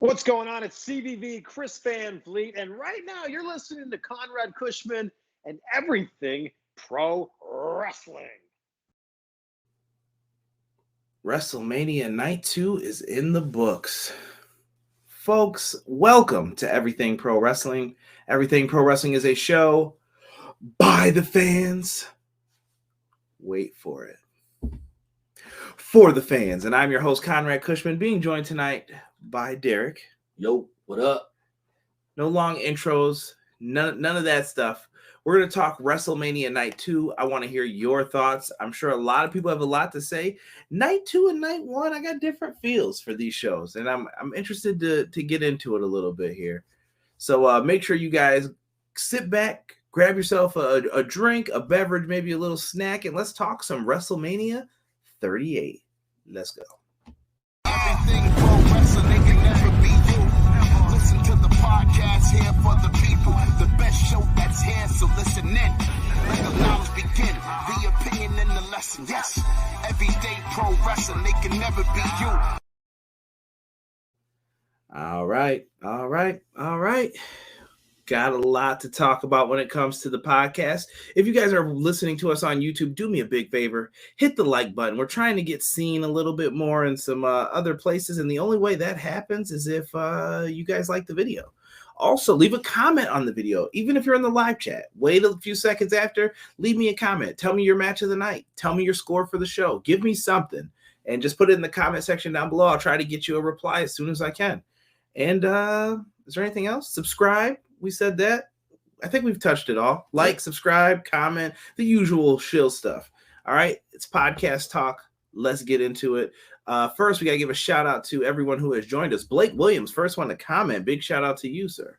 What's going on? It's CVV, Chris Van Vliet, and right now you're listening to Conrad Cushman and everything pro wrestling. WrestleMania Night 2 is in the books. Folks, welcome to Everything Pro Wrestling. Everything Pro Wrestling is a show by the fans. Wait for it. For the fans. And I'm your host, Conrad Cushman, being joined tonight by Derek. Yo, what up? No long intros, none of that stuff. We're going to talk WrestleMania Night 2. I want to hear your thoughts. I'm sure a lot of people have a lot to say. Night 2 and Night 1, I got different feels for these shows, and I'm interested to get into it a little bit here. So make sure you guys sit back, grab yourself a drink, a beverage, maybe a little snack, and let's talk some WrestleMania 38. Let's go. Everything pro wrestling can never be you. Listen to the podcast here for the people. The best show that's here, so listen in. Let the knowledge begin. The opinion and the lesson. Yes, everyday pro wrestling, they can never be you. All right. Got a lot to talk about when it comes to the podcast. If you guys are listening to us on YouTube, do me a big favor. Hit the like button. We're trying to get seen a little bit more in some other places, and the only way that happens is if you guys like the video. Also, leave a comment on the video, even if you're in the live chat. Wait a few seconds after, leave me a comment. Tell me your match of the night. Tell me your score for the show. Give me something, and just put it in the comment section down below. I'll try to get you a reply as soon as I can. And is there anything else? Subscribe. We said that. I think we've touched it all. Like, subscribe, comment, the usual shill stuff. All right. It's podcast talk. Let's get into it. First, we got to give a shout out to everyone who has joined us. Blake Williams, first one to comment. Big shout out to you, sir.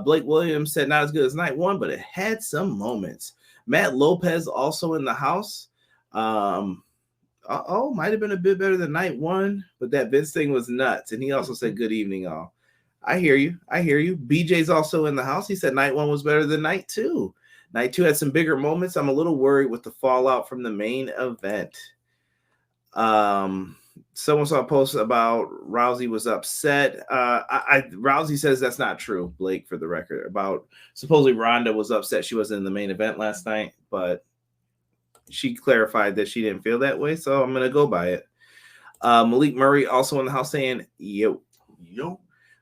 Blake Williams said not as good as Night 1, but it had some moments. Matt Lopez also in the house. Might have been a bit better than Night 1, but that Vince thing was nuts. And he also said good evening, all. I hear you. BJ's also in the house. He said Night 1 was better than Night 2. Night 2 had some bigger moments. I'm a little worried with the fallout from the main event. Someone saw a post about Rousey was upset. Rousey says that's not true, Blake, for the record. About supposedly Ronda was upset she wasn't in the main event last night, but she clarified that she didn't feel that way, so I'm going to go by it. Malik Murray also in the house saying, yo.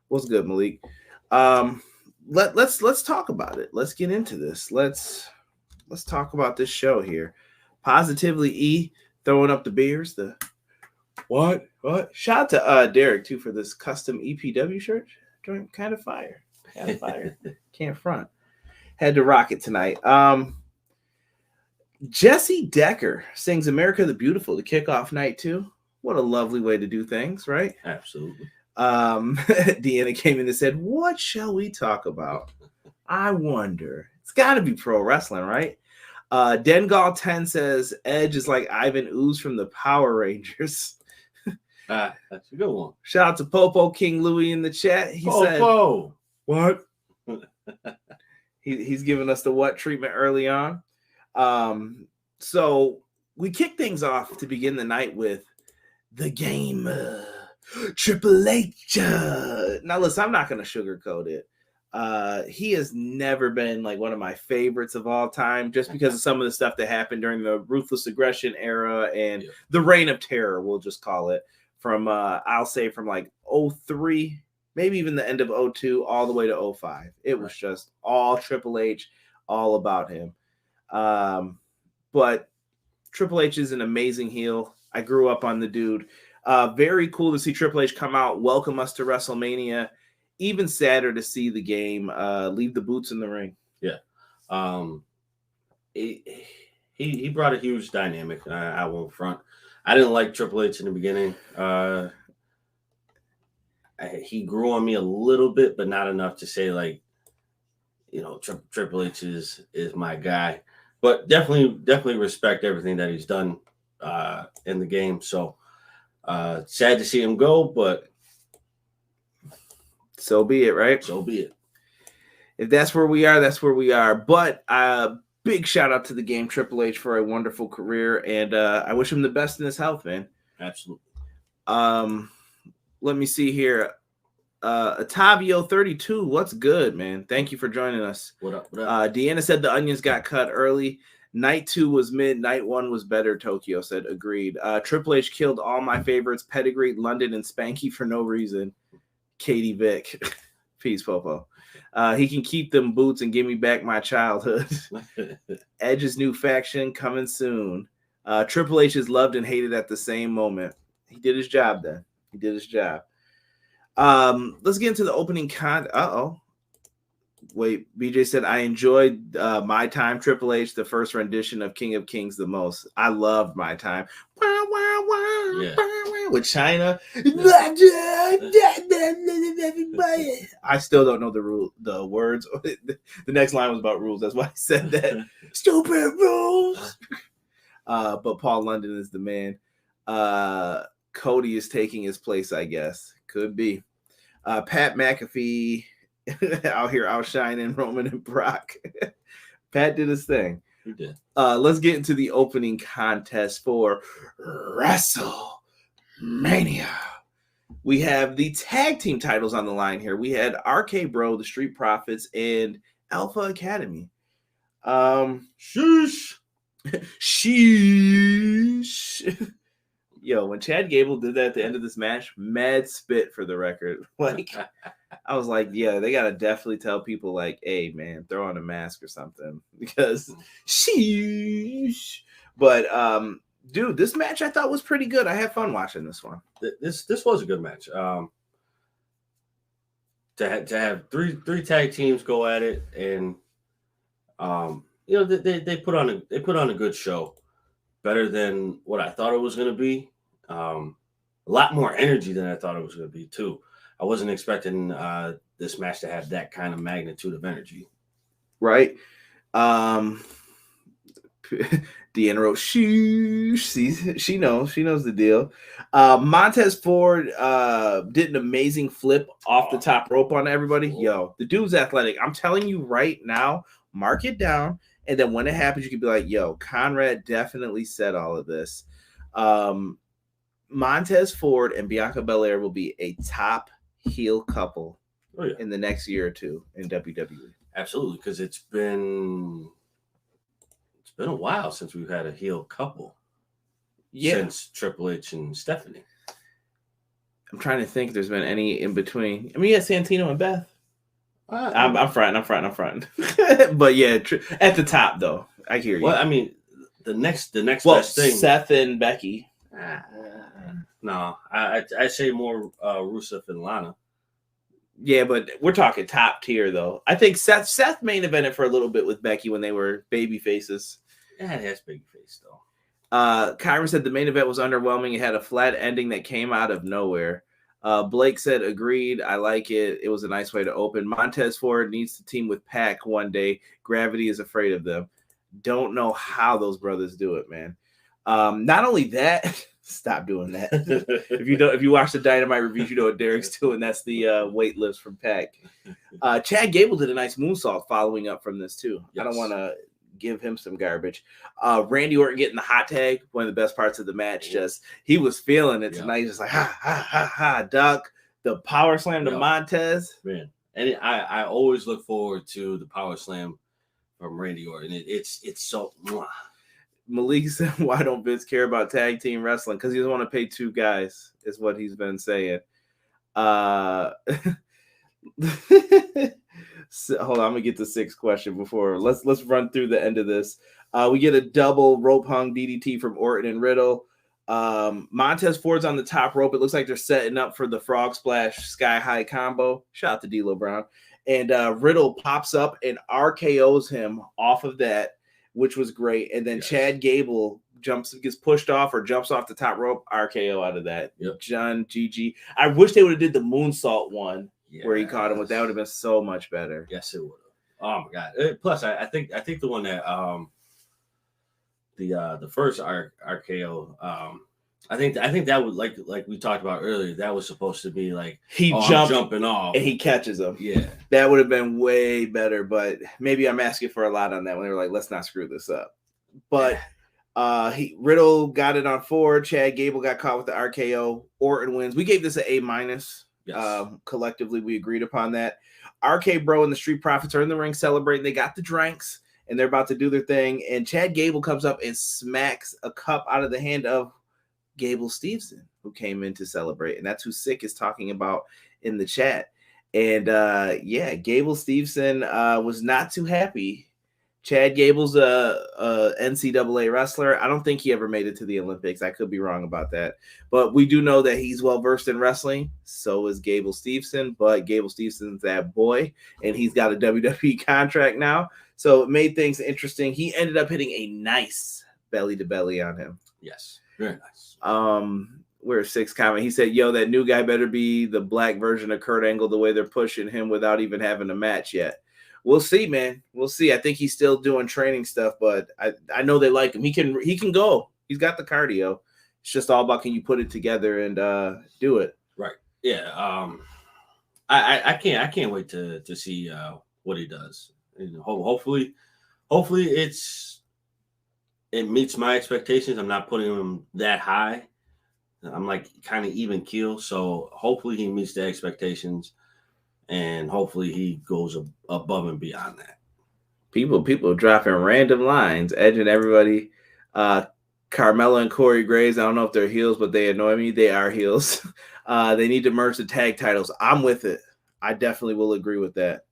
What's good, Malik? Let's talk about it. Let's get into this. Let's talk about this show here. Positively E throwing up the beers. The what? Shout out to Derek too for this custom EPW shirt. Kind of fire. Can't front. Had to rock it tonight. Jessie Decker sings America the Beautiful to kick off Night 2. What a lovely way to do things, right? Absolutely. Deanna came in and said, what shall we talk about? I wonder. It's got to be pro wrestling, right? Dengal 10 says Edge is like Ivan Ooze from the Power Rangers. That's a good one. Shout out to Popo King Louie in the chat. He said, what? He's giving us the what treatment early on. So we kick things off to begin the night with the game. Triple H. Now, listen, I'm not going to sugarcoat it. He has never been like one of my favorites of all time just because of some of the stuff that happened during the Ruthless Aggression era and the Reign of Terror, we'll just call it, from, I'll say from like 03, maybe even the end of 02, all the way to 05. It was just all Triple H, all about him. But Triple H is an amazing heel. I grew up on the dude. Very cool to see Triple H come out, welcome us to WrestleMania. Even sadder to see the game leave the boots in the ring. Yeah. He brought a huge dynamic. I won't front. I didn't like Triple H in the beginning. He grew on me a little bit, but not enough to say like, Triple H is my guy. But definitely respect everything that he's done in the game. So sad to see him go, but so be it, right? So be it. If that's where we are, that's where we are. But big shout out to the game Triple H for a wonderful career, and I wish him the best in his health, man. Absolutely. Let me see here. Otavio 32, what's good, man? Thank you for joining us. What up? What up? Deanna said the onions got cut early. Night 2 was mid. Night 1 was better. Tokyo said agreed. Triple H killed all my favorites: Pedigree, London, and Spanky for no reason. Katie Vick. Peace, Popo. He can keep them boots and give me back my childhood. Edge's new faction coming soon. Triple H is loved and hated at the same moment. He did his job then. He did his job. Let's get into the opening Wait, BJ said, I enjoyed My Time, Triple H, the first rendition of King of Kings the most. I loved My Time. Yeah. With Shayna. I still don't know the words. The next line was about rules. That's why I said that. Stupid rules. But Paul London is the man. Cody is taking his place, I guess. Could be. Pat McAfee out here outshining Roman and Brock. Pat did his thing. He did. Let's get into the opening contest for WrestleMania. We have the tag team titles on the line here. We had RK Bro, the Street Profits, and Alpha Academy. Sheesh. Sheesh. Yo, when Chad Gable did that at the end of this match, mad spit for the record. Like, I was like, yeah, they gotta definitely tell people, like, hey, man, throw on a mask or something, because sheesh. But dude, this match I thought was pretty good. I had fun watching this one. This was a good match. To have three tag teams go at it, and they put on a good show, better than what I thought it was going to be. A lot more energy than I thought it was going to be too. I wasn't expecting this match to have that kind of magnitude of energy. Right. Deanna wrote, she knows the deal. Montez Ford did an amazing flip off the top rope on everybody. Yo, the dude's athletic. I'm telling you right now, mark it down. And then when it happens, you can be like, yo, Conrad definitely said all of this. Montez Ford and Bianca Belair will be a top heel couple in the next year or two in WWE. Absolutely, because it's been a while since we've had a heel couple. Yeah. Since Triple H and Stephanie. I'm trying to think if there's been any in between. I mean, yeah, Santino and Beth. I'm fronting. But yeah, at the top though. I hear you. Well, I mean, the next best thing. Seth and Becky. No, I say more Rusev and Lana. Yeah, but we're talking top tier though. I think Seth main evented for a little bit with Becky when they were baby faces. Yeah, it has baby face though. Kyron said the main event was underwhelming. It had a flat ending that came out of nowhere. Blake said, agreed. I like it. It was a nice way to open. Montez Ford needs to team with Pac one day. Gravity is afraid of them. Don't know how those brothers do it, man. Not only that, stop doing that. If you watch the Dynamite reviews, you know what Derek's doing. That's the weight lifts from Pac. Chad Gable did a nice moonsault following up from this too. Yes. I don't want to give him some garbage. Randy Orton getting the hot tag, one of the best parts of the match. Just he was feeling it tonight. Just like ha, duck. The power slam to Montez. Man, and I always look forward to the power slam from Randy Orton. It's so. Malik said, "Why don't Vince care about tag team wrestling? Because he doesn't want to pay two guys." Is what he's been saying. So, hold on, I'm gonna get the sixth question before let's run through the end of this. We get a double rope hung DDT from Orton and Riddle. Montez Ford's on the top rope. It looks like they're setting up for the frog splash sky high combo. Shout out to D'Lo Brown. And Riddle pops up and RKO's him off of that, which was great. And then Chad Gable gets pushed off or jumps off the top rope. RKO out of that. Yep. John GG. I wish they would have did the moonsault one. Where he caught him with that would have been so much better. Yes, it would have. Oh my god! Plus, I think the one that the first RKO I think that would like we talked about earlier. That was supposed to be like jumping off and he catches him. Yeah, that would have been way better. But maybe I'm asking for a lot on that when they were like, let's not screw this up. But Riddle got it on Ford. Chad Gable got caught with the RKO. Orton wins. We gave this an A-. Yes. Collectively, we agreed upon that. RK Bro and the Street Profits are in the ring celebrating. They got the drinks, and they're about to do their thing. And Chad Gable comes up and smacks a cup out of the hand of Gable Steveson, who came in to celebrate. And that's who Sick is talking about in the chat. And Gable Steveson was not too happy. Chad Gable's a NCAA wrestler. I don't think he ever made it to the Olympics. I could be wrong about that. But we do know that he's well-versed in wrestling. So is Gable Steveson. But Gable Stevenson's that boy, and he's got a WWE contract now. So it made things interesting. He ended up hitting a nice belly-to-belly on him. Yes, very nice. Where's Six comment? He said, yo, that new guy better be the black version of Kurt Angle the way they're pushing him without even having a match yet. We'll see, man. We'll see. I think he's still doing training stuff, but I know they like him. He can go. He's got the cardio. It's just all about can you put it together and do it. Right. Yeah. I can't wait to see what he does. And hopefully it meets my expectations. I'm not putting him that high. I'm like kind of even keel. So hopefully he meets the expectations. And hopefully he goes above and beyond that. People dropping random lines, edging everybody. Carmella and Corey Graves, I don't know if they're heels, but they annoy me. They are heels. They need to merge the tag titles. I'm with it. I definitely will agree with that.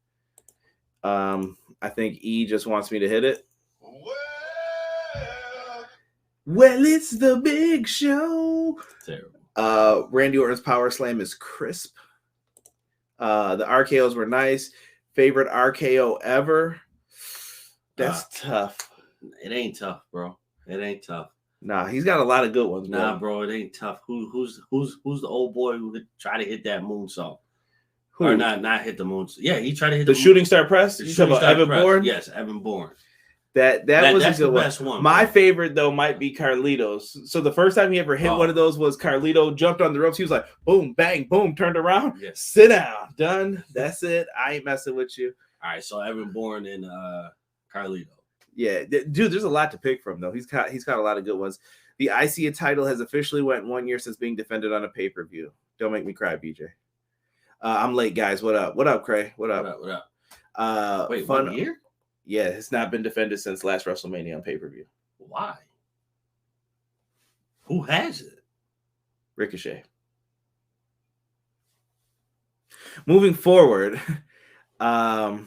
I think E just wants me to hit it. Well, it's the big show. Terrible. Randy Orton's power slam is crisp. The RKOs were nice. Favorite RKO ever? That's tough. It ain't tough, bro. It ain't tough. Nah, he's got a lot of good ones. Nah, bro, it ain't tough. Who's the old boy who tried to hit that moonsault? Who? Or not hit the moonsault? Yeah, he tried to hit the shooting star press. You talking about Evan Bourne? Yes, Evan Bourne. That was a good one. Best one. My favorite though might be Carlitos. So the first time he ever hit one of those was Carlito jumped on the ropes. He was like, boom, bang, boom, turned around. Yes. Sit down, done. That's it. I ain't messing with you. All right, so Evan Bourne and Carlito. Yeah, dude, there's a lot to pick from though. He's got a lot of good ones. The IC title has officially went 1 year since being defended on a pay-per-view. Don't make me cry, BJ. I'm late, guys. What up? What up, Cray? What up? What up? Wait, 1 year? Yeah, it's not been defended since last WrestleMania on pay-per-view. Why? Who has it? Ricochet. Moving forward, wow,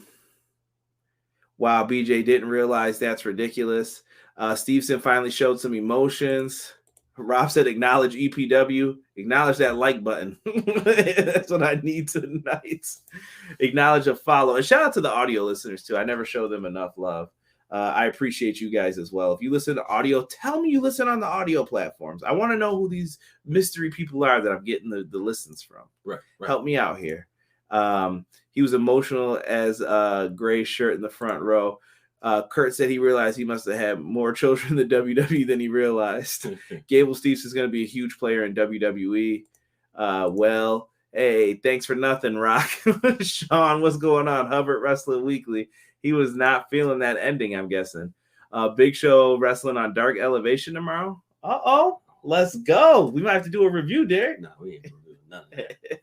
BJ didn't realize that's ridiculous. Steveson finally showed some emotions. Rob said, acknowledge EPW. Acknowledge that like button. That's what I need tonight. Acknowledge a follow. And shout out to the audio listeners, too. I never show them enough love. I appreciate you guys as well. If you listen to audio, tell me you listen on the audio platforms. I want to know who these mystery people are that I'm getting the listens from. Right. Help me out here. He was emotional as a gray shirt in the front row. Kurt said he realized he must have had more children in the WWE than he realized. Gable Steveson is going to be a huge player in WWE. Well, hey, thanks for nothing, Rock. Sean, what's going on? Hubbard Wrestling Weekly. He was not feeling that ending, I'm guessing. Big Show wrestling on Dark Elevation tomorrow. Uh-oh. Let's go. We might have to do a review, Derek. No, we ain't reviewing none of that.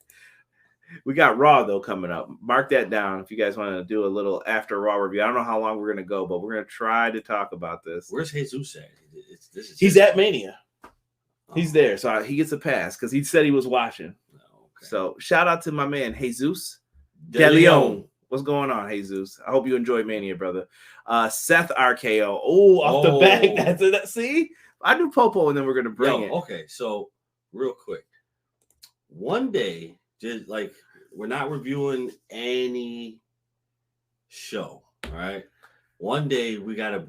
We got Raw, though, coming up. Mark that down if you guys want to do a little after Raw review. I don't know how long we're going to go, but we're going to try to talk about this. Where's Jesus at? He's at Mania. Oh. He's there, so he gets a pass because he said he was watching. Oh, okay. So shout out to my man, Jesus De Leon. What's going on, Jesus? I hope you enjoy Mania, brother. Seth RKO. Oh, off the back. See? I do Popo, and then we're going to bring it. Okay, so real quick. One day, just like we're not reviewing any show, all right? One day we gotta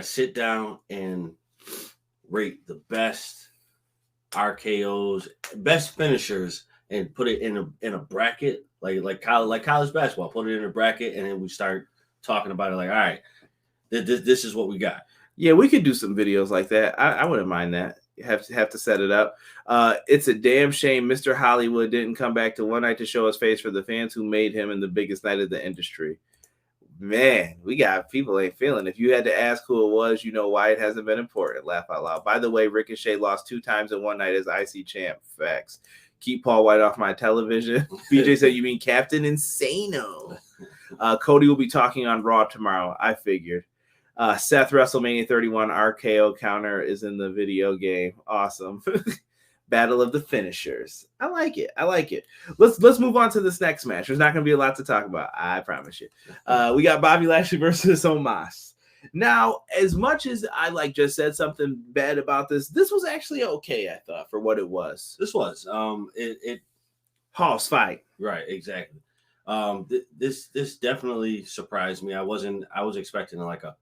sit down and rate the best RKOs, best finishers, and put it in a bracket, like college basketball. Put it in a bracket, and then we start talking about it. Like, all right, this is what we got. Yeah, we could do some videos like that. I wouldn't mind that. Have to set it up. It's a damn shame Mr. Hollywood didn't come back to one night to show his face for the fans who made him in the biggest night of the industry. Man, we got people ain't feeling. If you had to ask who it was, you know why it hasn't been important. Laugh out loud. By the way, Ricochet lost 2 times in one night as IC champ. Facts. Keep Paul White off my television. BJ said, you mean Captain Insano. Cody will be talking on Raw tomorrow. I figured. Seth WrestleMania 31 RKO counter is in the video game. Awesome. Battle of the Finishers. I like it. Let's move on to this next match. There's not going to be a lot to talk about. I promise you. We got Bobby Lashley versus Omos. Now, as much as I just said something bad about this was actually okay, I thought, for what it was. This was Hall's fight. Right, exactly. This definitely surprised me. I was expecting like a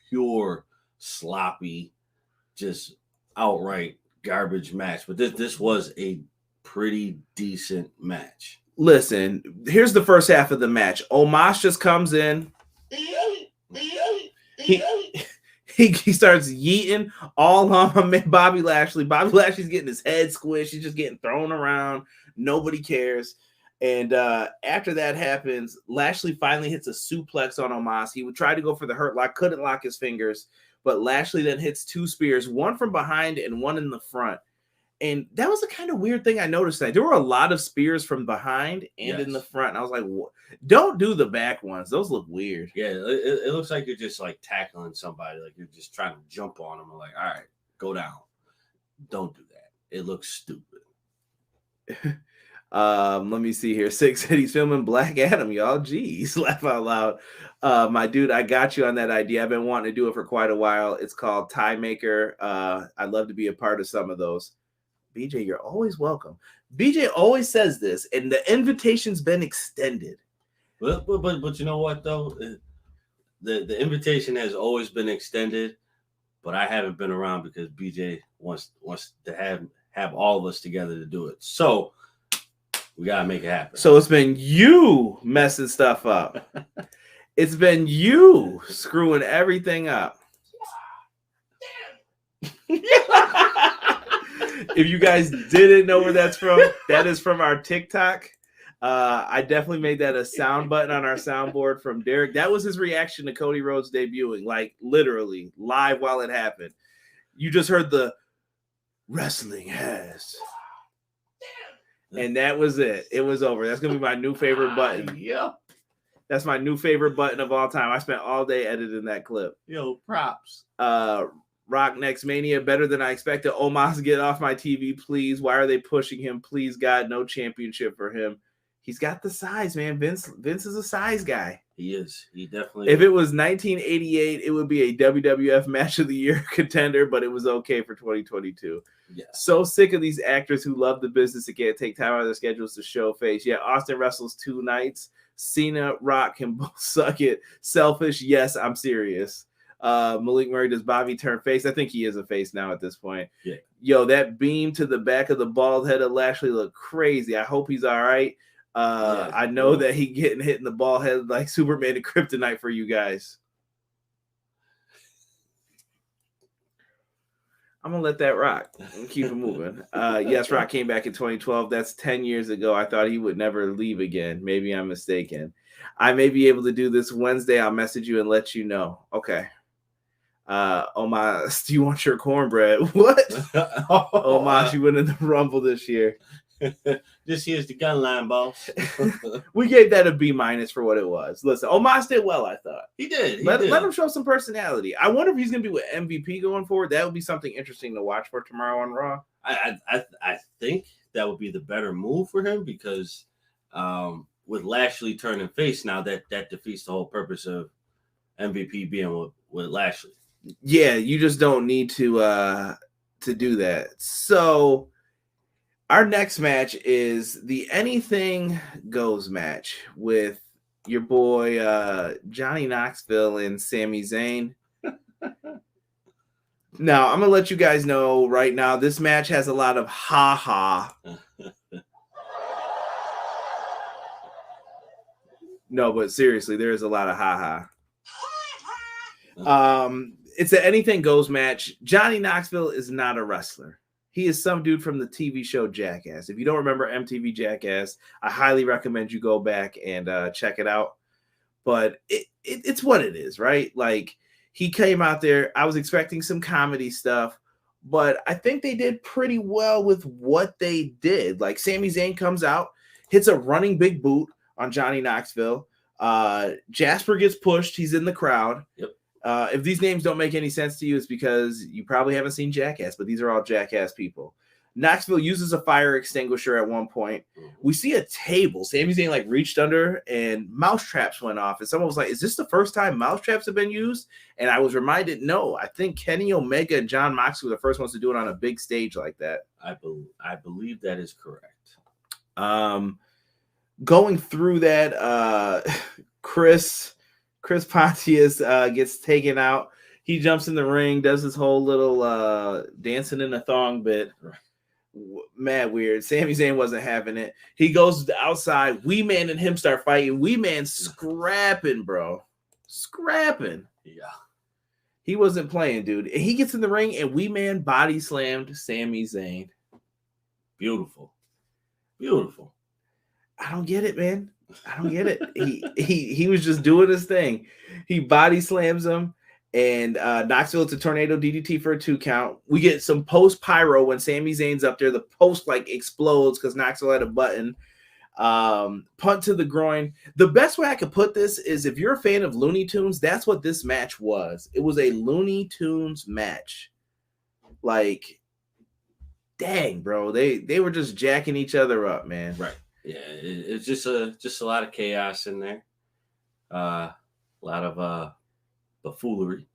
pure sloppy, just outright garbage match, but this was a pretty decent match. Listen, here's the first half of the match. Omos just comes in. He starts yeeting all on Bobby Lashley. Bobby Lashley's getting his head squished. He's just getting thrown around. Nobody cares. And after that happens, Lashley finally hits a suplex on Omos. He would try to go for the hurt lock, couldn't lock his fingers, but Lashley then hits two spears, one from behind and one in the front. And that was a kind of weird thing I noticed. That there were a lot of spears from behind and in the front. And I was like, don't do the back ones. Those look weird. Yeah, it looks like you're just like tackling somebody. Like you're just trying to jump on them. Like, all right, go down. Don't do that. It looks stupid. Let me see here. 6 said he's filming Black Adam, y'all. Jeez, laugh out loud. My dude, I got you on that idea. I've been wanting to do it for quite a while. It's called Tie Maker. I'd love to be a part of some of those. BJ, you're always welcome. BJ always says this, and the invitation's been extended. But you know what though? The invitation has always been extended, but I haven't been around because BJ wants to have all of us together to do it. So we gotta make it happen. So it's been you messing stuff up. It's been you screwing everything up. If you guys didn't know where that's from, that is from our TikTok. I definitely made that a sound button on our soundboard from Derek. That was his reaction to Cody Rhodes debuting, like literally live while it happened. You just heard the wrestling has. And that was it. It was over. That's going to be my new favorite button. Yep. That's my new favorite button of all time. I spent all day editing that clip. Yo, props. Rock next Mania, better than I expected. Omos, get off my TV, please. Why are they pushing him? Please, God, no championship for him. He's got the size, man. Vince is a size guy. He is. He definitely If it was 1988, it would be a WWF Match of the Year contender, but it was okay for 2022. Yeah. So sick of these actors who love the business and can't take time out of their schedules to show face. Yeah, Austin wrestles 2 nights. Cena, Rock can both suck it. Selfish, yes, I'm serious. Malik Murray, does Bobby turn face? I think he is a face now at this point. Yeah. Yo, that beam to the back of the bald head of Lashley looked crazy. I hope he's all right. I know that he getting hit in the bald head like Superman and Kryptonite for you guys. I'm gonna let that rock and keep it moving. Yes, Rock came back in 2012. That's 10 years ago. I thought he would never leave again. Maybe I'm mistaken. I may be able to do this Wednesday. I'll message you and let you know. Okay. Omos, do you want your cornbread? What? Omos, you went in the Rumble this year. This here's the gun line, boss. We gave that a B- for what it was. Listen, Omos did well, I thought. He did. Let him show some personality. I wonder if he's going to be with MVP going forward. That would be something interesting to watch for tomorrow on Raw. I think that would be the better move for him because with Lashley turning face now, that defeats the whole purpose of MVP being with Lashley. Yeah, you just don't need to do that. So our next match is the Anything Goes match with your boy Johnny Knoxville and Sami Zayn. Now, I'm going to let you guys know right now, this match has a lot of ha-ha. No, but seriously, there is a lot of ha-ha. It's an Anything Goes match. Johnny Knoxville is not a wrestler. He is some dude from the TV show Jackass. If you don't remember MTV Jackass, I highly recommend you go back and check it out. But it's what it is, right? Like, he came out there. I was expecting some comedy stuff, but I think they did pretty well with what they did. Like Sami Zayn comes out, hits a running big boot on Johnny Knoxville. Jasper gets pushed. He's in the crowd. Yep. If these names don't make any sense to you, it's because you probably haven't seen Jackass, but these are all Jackass people. Knoxville uses a fire extinguisher at one point. We see a table. Sami Zayn like reached under and mouse traps went off. And someone was like, is this the first time mouse traps have been used? And I was reminded, no, I think Kenny Omega and John Moxley were the first ones to do it on a big stage like that. I believe that is correct. Going through that, Chris Pontius gets taken out. He jumps in the ring, does his whole little dancing in a thong bit. Mad weird. Sami Zayn wasn't having it. He goes outside. Wee Man and him start fighting. Wee Man scrapping, bro. Scrapping. Yeah. He wasn't playing, dude. He gets in the ring and Wee Man body slammed Sami Zayn. Beautiful. Beautiful. I don't get it, man. I don't get it. He was just doing his thing. He body slams him. And Knoxville to tornado DDT for a 2 count. We get some post pyro when Sami Zayn's up there. The post like explodes because Knoxville had a button. Punt to the groin. The best way I could put this is if you're a fan of Looney Tunes, that's what this match was. It was a Looney Tunes match. Like, dang, bro. They were just jacking each other up, man. Right. Yeah, it's just a lot of chaos in there. A lot of buffoonery.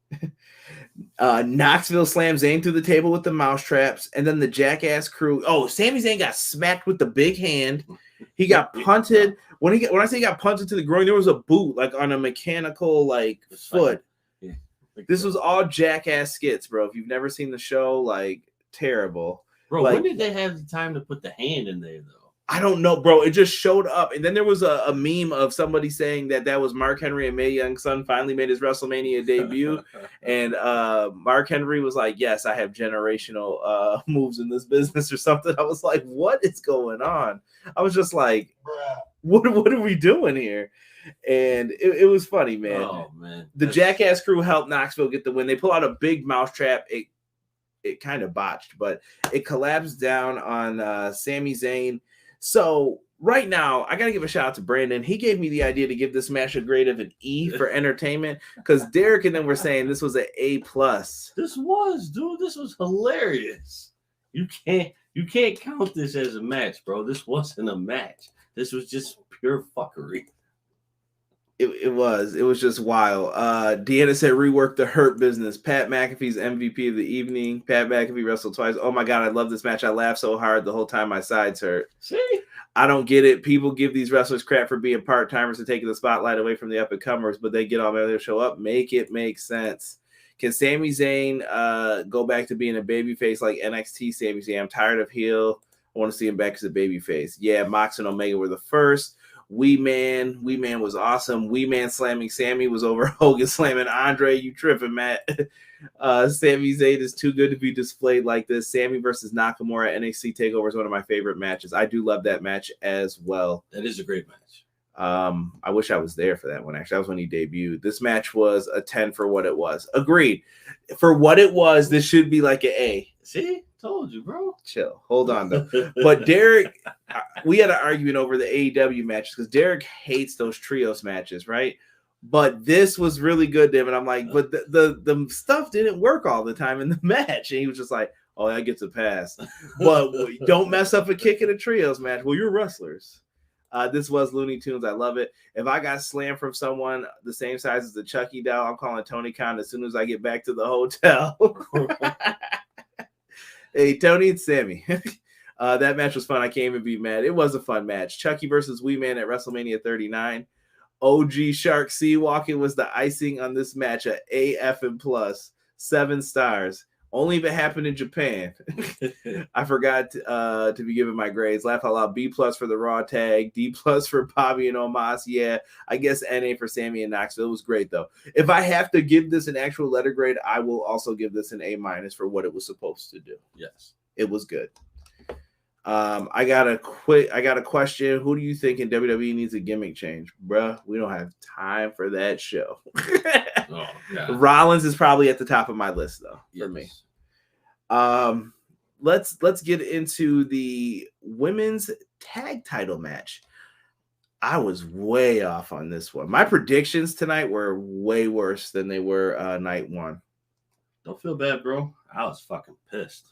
Knoxville slams Zayn through the table with the mouse traps, and then the Jackass crew. Oh, Sami Zayn got smacked with the big hand. He got punted. When I say he got punted to the groin, there was a boot like on a mechanical like foot. Yeah. This was all Jackass skits, bro. If you've never seen the show, like terrible. Bro, like, when did they have the time to put the hand in there though? I don't know, bro. It just showed up. And then there was a meme of somebody saying that was Mark Henry and Mae Young's son finally made his WrestleMania debut. And Mark Henry was like, yes, I have generational moves in this business or something. I was like, what is going on? I was just like, what are we doing here? And it was funny, man. Oh, man. The Jackass crew helped Knoxville get the win. They pull out a big mousetrap. It kind of botched, but it collapsed down on Sami Zayn. So right now, I got to give a shout out to Brandon. He gave me the idea to give this match a grade of an E for entertainment because Derek and them were saying this was an A+. This was hilarious. You can't count this as a match, bro. This wasn't a match. This was just pure fuckery. It was just wild. Deanna said rework the Hurt Business. Pat McAfee's MVP of the evening. Pat McAfee wrestled twice. Oh my god, I love this match. I laughed so hard the whole time my sides hurt. See? I don't get it. People give these wrestlers crap for being part-timers and taking the spotlight away from the up-and-comers, but they get on there, they show up. Make it make sense. Can Sami Zayn go back to being a babyface like NXT Sami Zayn? I'm tired of heel. I want to see him back as a babyface. Yeah, Mox and Omega were the first. Wee Man was awesome. Wee Man slamming Sami was over Hogan slamming Andre. You tripping, Matt? Sami Zayn is too good to be displayed like this. Sami versus Nakamura NXT TakeOver is one of my favorite matches. I do love that match as well. That is a great match. I wish I was there for that one. Actually, that was when he debuted. This match was a 10 for what it was. Agreed. For what it was, this should be like an A. See? Told you, bro. Chill. Hold on, though. But Derek, we had an argument over the AEW matches because Derek hates those trios matches, right? But this was really good to him. And I'm like, but the stuff didn't work all the time in the match. And he was just like, oh, that gets a pass. But don't mess up a kick in a trios match. Well, you're wrestlers. This was Looney Tunes. I love it. If I got slammed from someone the same size as the Chucky doll, I'm calling Tony Khan as soon as I get back to the hotel. Hey, Tony and Sammy. That match was fun. I can't even be mad. It was a fun match. Chucky versus Wee Man at WrestleMania 39. OG Shark Sea Walking was the icing on this match at AF and plus 7 stars. Only if it happened in Japan. I forgot to be given my grades. Laugh out loud. B+ for the Raw tag. D+ for Bobby and Omos. Yeah, I guess NA for Sami and Knoxville. It was great though. If I have to give this an actual letter grade, I will also give this an A- for what it was supposed to do. Yes, it was good. I got a question. Who do you think in WWE needs a gimmick change? Bruh, we don't have time for that show. Oh, Rollins is probably at the top of my list though, for me. Let's get into the women's tag title match. I was way off on this one. My predictions tonight were way worse than they were night one. Don't feel bad, bro. I was fucking pissed.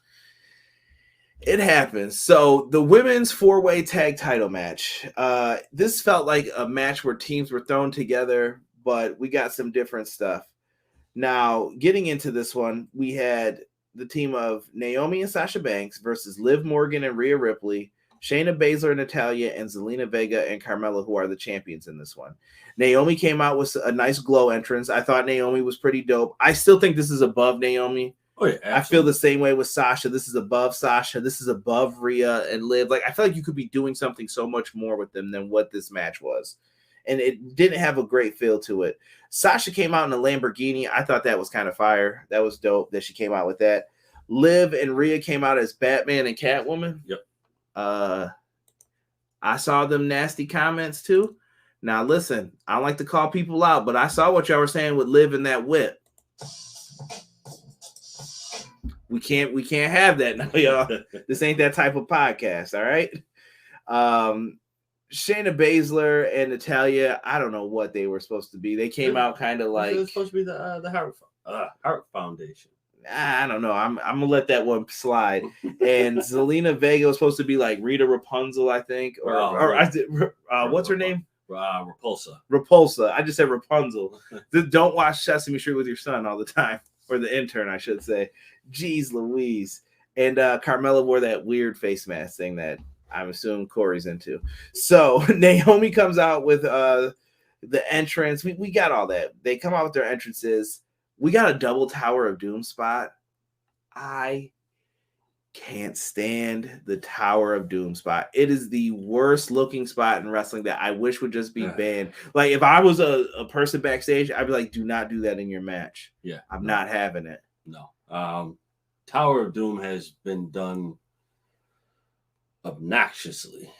It happens. So the women's 4-way tag title match. This felt like a match where teams were thrown together, but we got some different stuff. Now, getting into this one, we had the team of Naomi and Sasha Banks versus Liv Morgan and Rhea Ripley, Shayna Baszler, Natalya, and Zelina Vega and Carmella, who are the champions in this one. Naomi came out with a nice glow entrance. I thought Naomi was pretty dope. I still think this is above Naomi. Oh, yeah, I feel the same way with Sasha. This is above Sasha. This is above Rhea and Liv. Like, I feel like you could be doing something so much more with them than what this match was. And it didn't have a great feel to it. Sasha came out in a Lamborghini. I thought that was kind of fire. That was dope that she came out with that. Liv and Rhea came out as Batman and Catwoman. Yep. I saw them nasty comments too. Now listen, I don't like to call people out, but I saw what y'all were saying with Liv and that whip. We can't have that now, y'all. This ain't that type of podcast, all right? Shayna Baszler and Natalya, I don't know what they were supposed to be. They came out kind of like it was supposed to be the Heart Foundation. I don't know. I'm gonna let that one slide. And Zelina Vega was supposed to be like Rita Rapunzel, I think, what's her name? Repulsa. I just said Rapunzel. Don't watch Sesame Street with your son all the time, or the intern, I should say. Jeez Louise. And Carmella wore that weird face mask thing that I'm assuming Corey's into. So Naomi comes out with the entrance. We got all that. They come out with their entrances. We got a double Tower of Doom spot. I can't stand the Tower of Doom spot. It is the worst looking spot in wrestling that I wish would just be banned. Like, if I was a person backstage, I'd be like, do not do that in your match. Yeah. I'm not having it. No. Tower of Doom has been done obnoxiously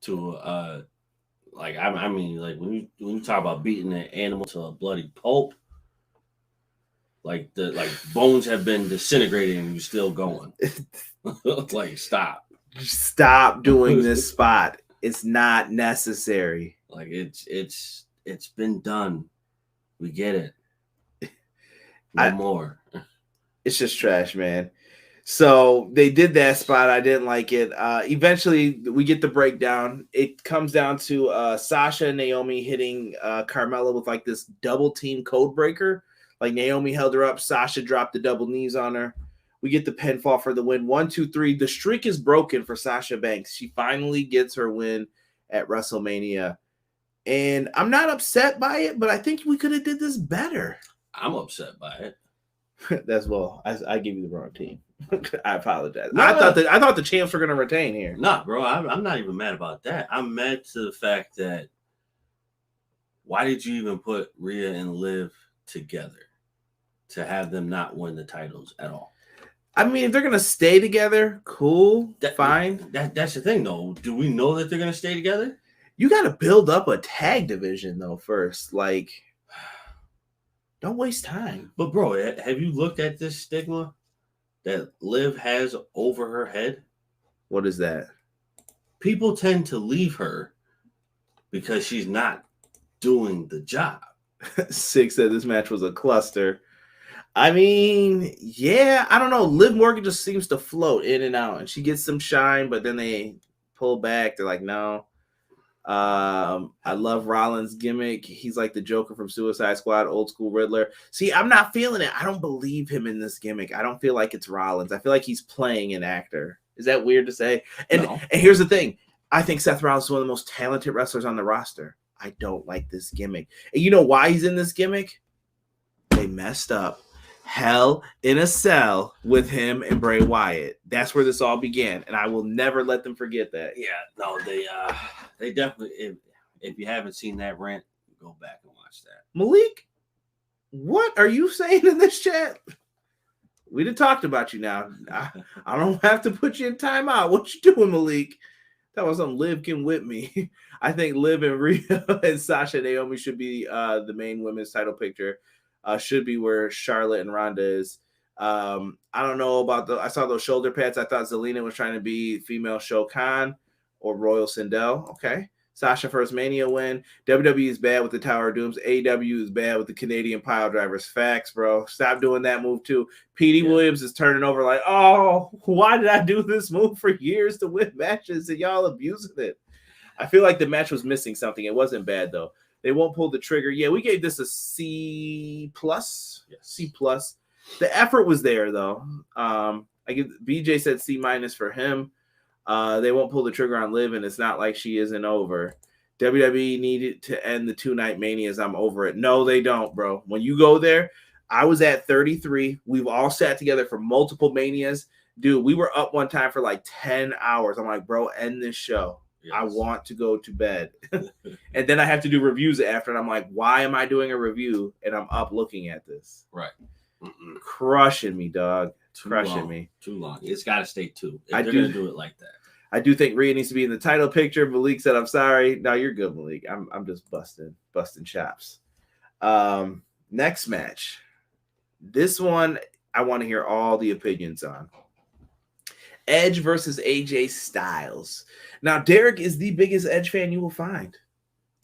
to I mean, like when you talk about beating an animal to a bloody pulp, like bones have been disintegrating and you're still going. Like, stop doing this spot. It's not necessary. Like, it's been done. We get it. No more. It's just trash, man. So they did that spot. I didn't like it. Eventually, we get the breakdown. It comes down to Sasha and Naomi hitting Carmella with like this double team code breaker. Like, Naomi held her up. Sasha dropped the double knees on her. We get the pinfall for the win. 1, 2, 3. The streak is broken for Sasha Banks. She finally gets her win at WrestleMania. And I'm not upset by it, but I think we could have did this better. I'm upset by it. That's I gave you the wrong team. I apologize. No, I thought the champs were going to retain here. Nah, bro, I'm not even mad about that. I'm mad to the fact that why did you even put Rhea and Liv together to have them not win the titles at all? I mean, if they're going to stay together, cool, fine. That's the thing, though. Do we know that they're going to stay together? You got to build up a tag division, though, first. Like, don't waste time. But, bro, have you looked at this stigma that Liv has over her head? What is that? People tend to leave her because she's not doing the job. 6 said this match was a cluster. I mean, yeah, I don't know. Liv Morgan just seems to float in and out, and she gets some shine, but then they pull back. They're like, no. I love Rollins' gimmick. He's like the Joker from Suicide Squad, old school Riddler. See, I'm not feeling it. I don't believe him in this gimmick. I don't feel like it's Rollins. I feel like he's playing an actor. Is that weird to say? And here's the thing. I think Seth Rollins is one of the most talented wrestlers on the roster. I don't like this gimmick. And you know why he's in this gimmick? They messed up Hell in a Cell with him and Bray Wyatt. That's where this all began, and I will never let them forget that. Yeah, no, they definitely. If you haven't seen that rant, go back and watch that. Malik, what are you saying in this chat? We done talked about you now. I don't have to put you in timeout. What you doing, Malik? That was some Liv can whip me. I think Liv and Rhea and Sasha and Naomi should be the main women's title picture. Should be where Charlotte and Ronda is. I don't know about I saw those shoulder pads. I thought Zelina was trying to be female Shao Kahn or Royal Sindel. Okay. Sasha first Mania win. WWE is bad with the Tower of Dooms. AEW is bad with the Canadian pile drivers. Facts, bro. Stop doing that move too. Petey Williams is turning over like, oh, why did I do this move for years to win matches and y'all abusing it? I feel like the match was missing something. It wasn't bad though. They won't pull the trigger. Yeah, we gave this a C+. Yes. C+. The effort was there though. I give BJ said C- for him. They won't pull the trigger on Liv, and it's not like she isn't over. WWE needed to end the 2-night manias. I'm over it. No, they don't, bro. When you go there, I was at 33. We've all sat together for multiple manias. Dude, we were up one time for like 10 hours. I'm like, bro, end this show. Yes. I want to go to bed. And then I have to do reviews after, and I'm like, why am I doing a review? And I'm up looking at this. Right. Crushing me, dog. Crushing me. Too long. It's got to stay 2. If they're going to do it like that. I do think Rhea needs to be in the title picture. Malik said, I'm sorry. No, you're good, Malik. I'm just busting chops. Next match. This one, I want to hear all the opinions on. Edge versus AJ Styles. Now, Derek is the biggest Edge fan you will find.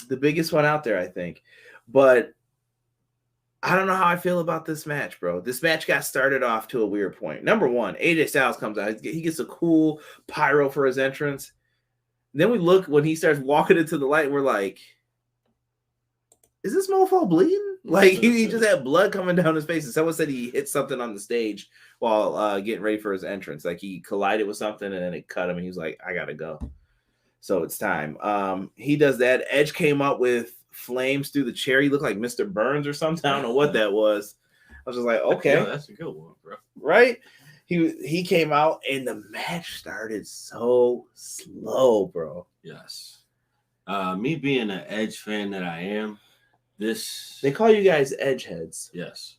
The biggest one out there, I think. But I don't know how I feel about this match, bro. This match got started off to a weird point. Number one, AJ Styles comes out. He gets a cool pyro for his entrance. Then we look when he starts walking into the light, and we're like, is this mofo bleeding? Like, he just had blood coming down his face. And someone said he hit something on the stage while getting ready for his entrance. Like, he collided with something, and then it cut him, and he was like, I got to go. So it's time. He does that. Edge came up with flames through the chair. He looked like Mr. Burns or something. I don't know what that was. I was just like, okay. Yeah, that's a good one, bro. Right? He came out, and the match started so slow, bro. Yes. Me being an Edge fan that I am, they call you guys Edge heads. Yes.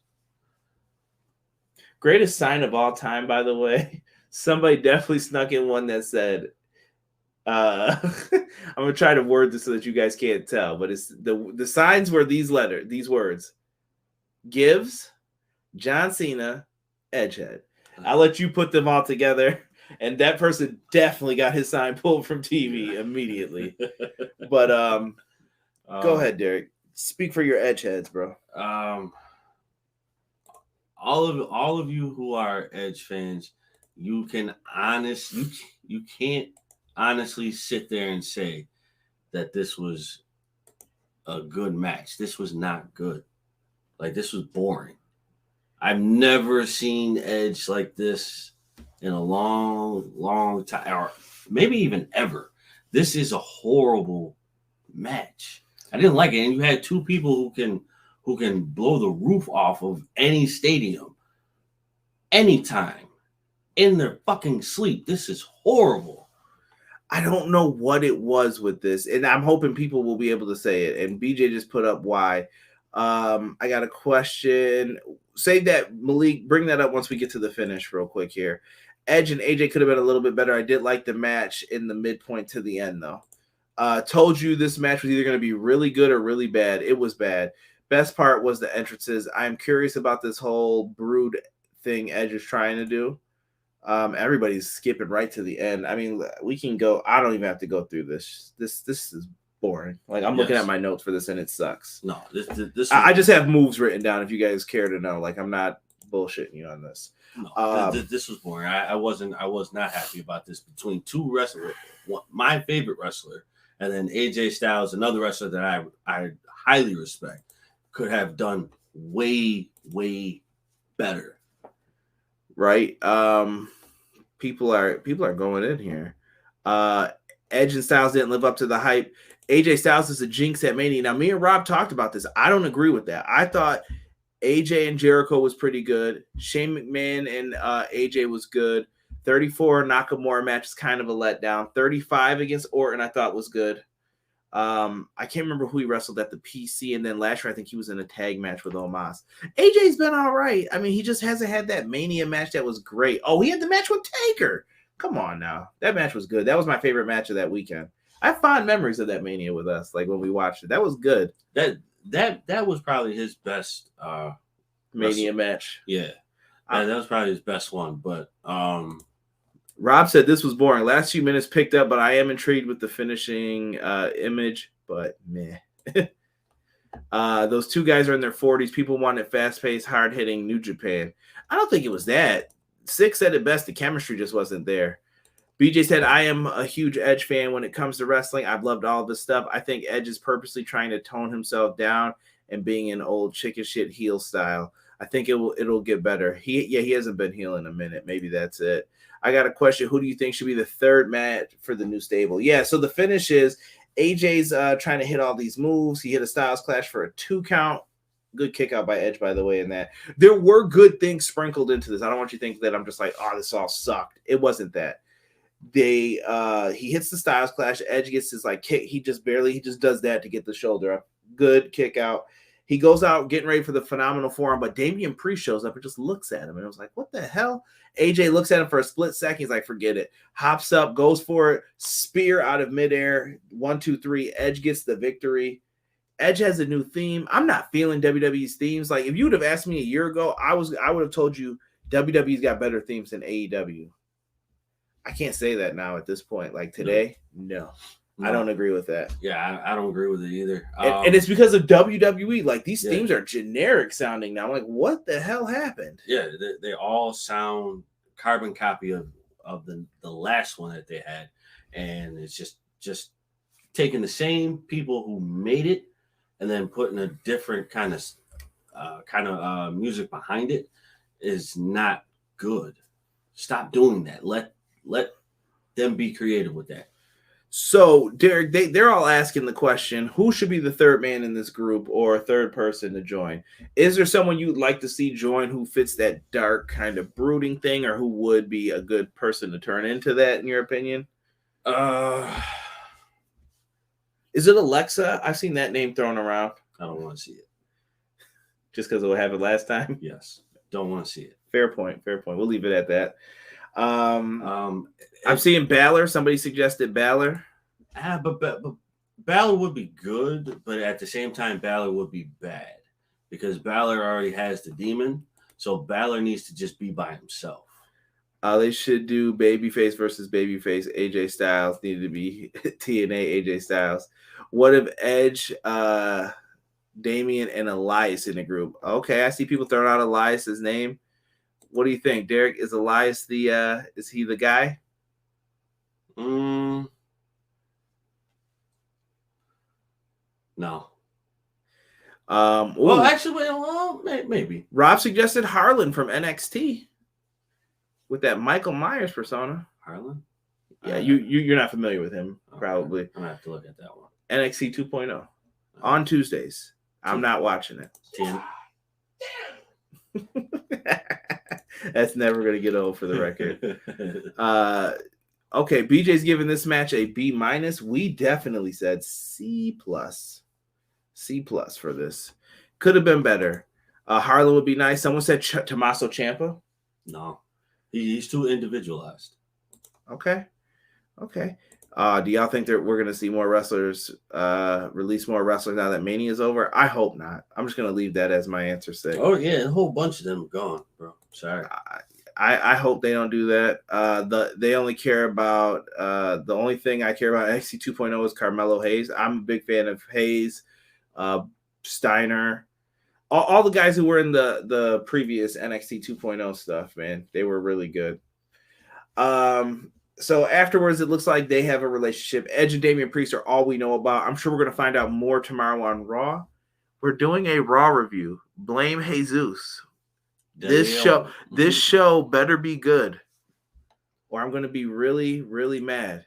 Greatest sign of all time, by the way. Somebody definitely snuck in one that said, I'm gonna try to word this so that you guys can't tell, but it's the signs were these words: Gives, John Cena, Edgehead. I'll let you put them all together, and that person definitely got his sign pulled from TV immediately. But go ahead, Derek. Speak for your Edgeheads, bro. All of you who are Edge fans, you can't honestly sit there and say that this was a good match. This was not good. Like, this was boring. I've never seen Edge like this in a long time, or maybe even ever. This is a horrible match. I didn't like it. And you had two people who can blow the roof off of any stadium anytime in their fucking sleep. This is horrible. I don't know what it was with this, and I'm hoping people will be able to say it. And BJ just put up why. I got a question. Save that, Malik. Bring that up once we get to the finish real quick here. Edge and AJ could have been a little bit better. I did like the match in the midpoint to the end, though. Told you this match was either going to be really good or really bad. It was bad. Best part was the entrances. I'm curious about this whole brood thing Edge is trying to do. Everybody's skipping right to the end. I mean, we can go. I don't even have to go through this. This is boring. Like, I'm looking at my notes for this, and it sucks. No, this I just have moves written down if you guys care to know. Like, I'm not bullshitting you on this. No, this was boring. I was not happy about this between two wrestlers. My favorite wrestler, and then AJ Styles, another wrestler that I highly respect, could have done way better. Right. People are going in here. Edge and Styles didn't live up to the hype. AJ Styles is a jinx at Mania. Now, me and Rob talked about this. I don't agree with that. I thought AJ and Jericho was pretty good. Shane McMahon and AJ was good. 34 Nakamura match is kind of a letdown. 35 against Orton I thought was good. I can't remember who he wrestled at the PC, and then last year I think he was in a tag match with Omos. AJ's been all right. I mean, he just hasn't had that Mania match that was great. Oh, he had the match with Taker. Come on now. That match was good. That was my favorite match of that weekend. I have fond memories of that Mania with us, like when we watched it. That was good. That was probably his best Mania match. Yeah. Yeah, that was probably his best one. But Rob said this was boring. Last few minutes picked up, but I am intrigued with the finishing image. But meh. Those two guys are in their 40s. People wanted fast-paced, hard-hitting New Japan. I don't think it was that. Six said it best. The chemistry just wasn't there. BJ said, I am a huge Edge fan when it comes to wrestling. I've loved all this stuff. I think Edge is purposely trying to tone himself down and being an old chicken shit heel style. I think it'll get better. He hasn't been heel in a minute. Maybe that's it. I got a question. Who do you think should be the third match for the new stable? Yeah, so the finish is AJ's trying to hit all these moves. He hit a Styles Clash for a 2 count. Good kick out by Edge, by the way, in that. There were good things sprinkled into this. I don't want you to think that I'm just like, oh, this all sucked. It wasn't that. He hits the Styles Clash. Edge gets his like kick. He just does that to get the shoulder up. Good kick out. He goes out getting ready for the phenomenal forearm, but Damian Priest shows up and just looks at him. And I was like, what the hell? AJ looks at him for a split second. He's like, forget it. Hops up, goes for it. Spear out of midair. 1, 2, 3. Edge gets the victory. Edge has a new theme. I'm not feeling WWE's themes. Like, if you would have asked me a year ago, I would have told you WWE's got better themes than AEW. I can't say that now at this point. Like today, no. I don't agree with that. Yeah, I don't agree with it either. And it's because of WWE. Like, these themes are generic sounding now. I'm like, what the hell happened? Yeah, they all sound carbon copy of the last one that they had. And it's just taking the same people who made it and then putting a different kind of music behind it is not good. Stop doing that. Let them be creative with that. So, Derek, they're all asking the question, who should be the third man in this group or a third person to join? Is there someone you'd like to see join who fits that dark kind of brooding thing, or who would be a good person to turn into that, in your opinion? Is it Alexa? I've seen that name thrown around. I don't want to see it. Just because it happened last time? Yes. Don't want to see it. Fair point. We'll leave it at that. I'm seeing Baszler. Somebody suggested Baszler. But Baszler would be good, but at the same time, Baszler would be bad because Baszler already has the demon. So Baszler needs to just be by himself. They should do babyface versus babyface. AJ Styles needed to be TNA AJ Styles. What if Edge, Damian, and Elias in a group? Okay, I see people throwing out Elias's name. What do you think, Derek? Is Elias is he the guy? No. Well, actually, maybe. Rob suggested Harlan from NXT with that Michael Myers persona. Harlan? Yeah, you're not familiar with him, probably. I'm gonna have to look at that one. NXT 2.0 on Tuesdays. I'm not watching it. 10. That's never going to get old for the record. Okay, BJ's giving this match a B-. We definitely said C+. C+ for this. Could have been better. Harlan would be nice. Someone said Tommaso Ciampa. No. He's too individualized. Okay. Do y'all think that we're going to see more wrestlers release more wrestlers now that Mania is over? I hope not. I'm just going to leave that as my answer. Oh, yeah. A whole bunch of them are gone, bro. Sorry. I hope they don't do that. They only care about the only thing I care about NXT 2.0 is Carmelo Hayes. I'm a big fan of Hayes, Steiner, all the guys who were in the previous NXT 2.0 stuff, man. They were really good. So afterwards, it looks like they have a relationship. Edge and Damian Priest are all we know about. I'm sure we're going to find out more tomorrow on Raw. We're doing a Raw review. Blame Jesus. This show better be good, or I'm going to be really, really mad.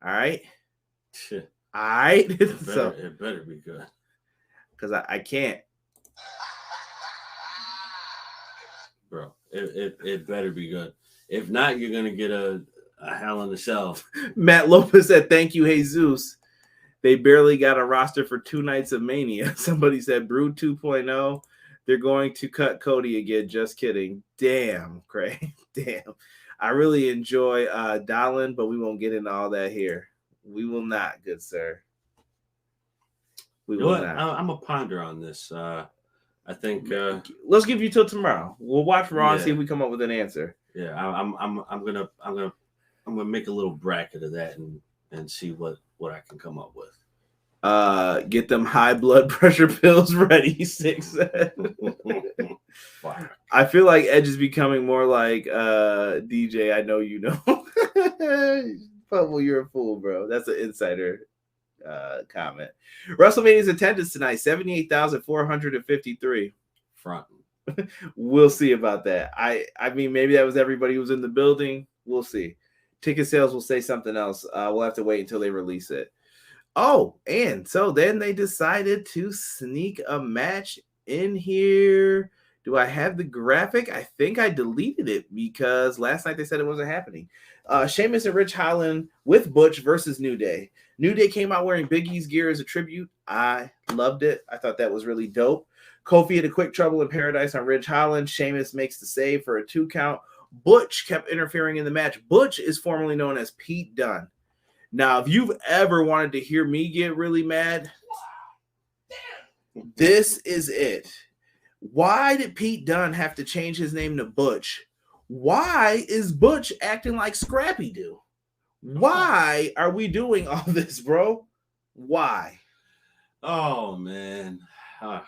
All right? All right? It better be good. Because I can't. Bro, it better be good. If not, you're going to get a Hell in a Cell. Matt Lopez said, thank you, Jesus. They barely got a roster for 2 nights of Mania. Somebody said, Brood 2.0. They're going to cut Cody again. Just kidding. Damn, Craig. Damn. I really enjoy Dallin, but we won't get into all that here. We will not, good sir. We will not. I'm a ponder on this. I think let's give you till tomorrow. We'll watch Raw and Yeah. see if we come up with an answer. yeah, I'm gonna make a little bracket of that and see what I can come up with. Get them high blood pressure pills ready, 6. Wow. I feel like Edge is becoming more like DJ. I know you know. Pubble, you're a fool, bro. That's an insider comment. WrestleMania's attendance tonight, 78,453. Front. We'll see about that. I mean, maybe that was everybody who was in the building. We'll see. Ticket sales will say something else. We'll have to wait until they release it. Oh, and so then they decided to sneak a match in here. Do I have the graphic? I think I deleted it because last night they said it wasn't happening. Sheamus and Rich Holland with Butch versus New Day. New Day came out wearing Big E's gear as a tribute. I loved it. I thought that was really dope. Kofi had a quick trouble in paradise on Rich Holland. Sheamus makes the save for a 2 count. Butch kept interfering in the match. Butch is formerly known as Pete Dunne. Now, if you've ever wanted to hear me get really mad, this is it. Why did Pete Dunne have to change his name to Butch? Why is Butch acting like Scrappy Doo? Why are we doing all this, bro? Why? Oh man, I'm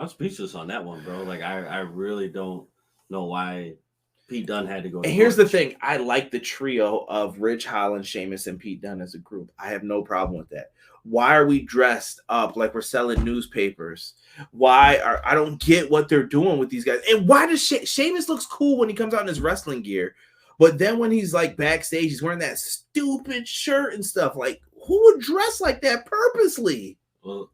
speechless on that one, bro. Like I really don't know why Pete Dunne had to go. And here's the thing: I like the trio of Rich Holland, Sheamus, and Pete Dunne as a group. I have no problem with that. Why are we dressed up like we're selling newspapers? I don't get what they're doing with these guys. And why does Sheamus looks cool when he comes out in his wrestling gear, but then when he's like backstage, he's wearing that stupid shirt and stuff. Like, who would dress like that purposely? Well,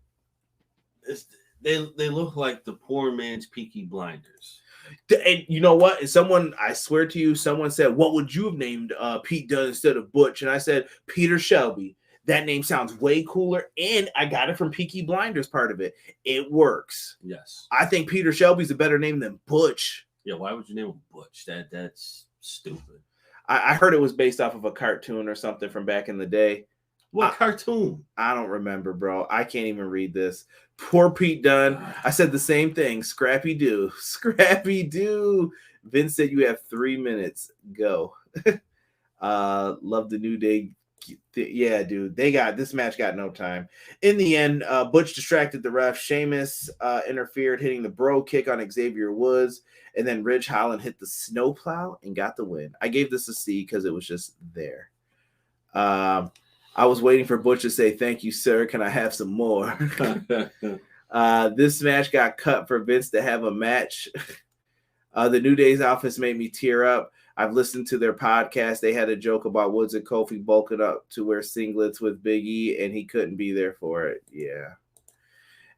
they look like the poor man's Peaky Blinders. And you know what? And I swear to you, someone said, "What would you have named Pete Dunne instead of Butch?" And I said, Peter Shelby. That name sounds way cooler, and I got it from Peaky Blinders part of it. It works. Yes. I think Peter Shelby's a better name than Butch. Yeah, why would you name him Butch? That's stupid. I heard it was based off of a cartoon or something from back in the day. What cartoon? I don't remember, bro. I can't even read this. Poor Pete Dunne. I said the same thing. Scrappy Doo. Scrappy Doo. Vince said you have 3 minutes. Go. Love the New Day. Yeah, dude. This match got no time. In the end, Butch distracted the ref. Sheamus interfered, hitting the bro kick on Xavier Woods. And then Rich Holland hit the snowplow and got the win. I gave this a C because it was just there. I was waiting for Butch to say, "Thank you, sir. Can I have some more?" This match got cut for Vince to have a match. The New Day's office made me tear up. I've listened to their podcast. They had a joke about Woods and Kofi bulking up to wear singlets with Big E, and he couldn't be there for it. Yeah.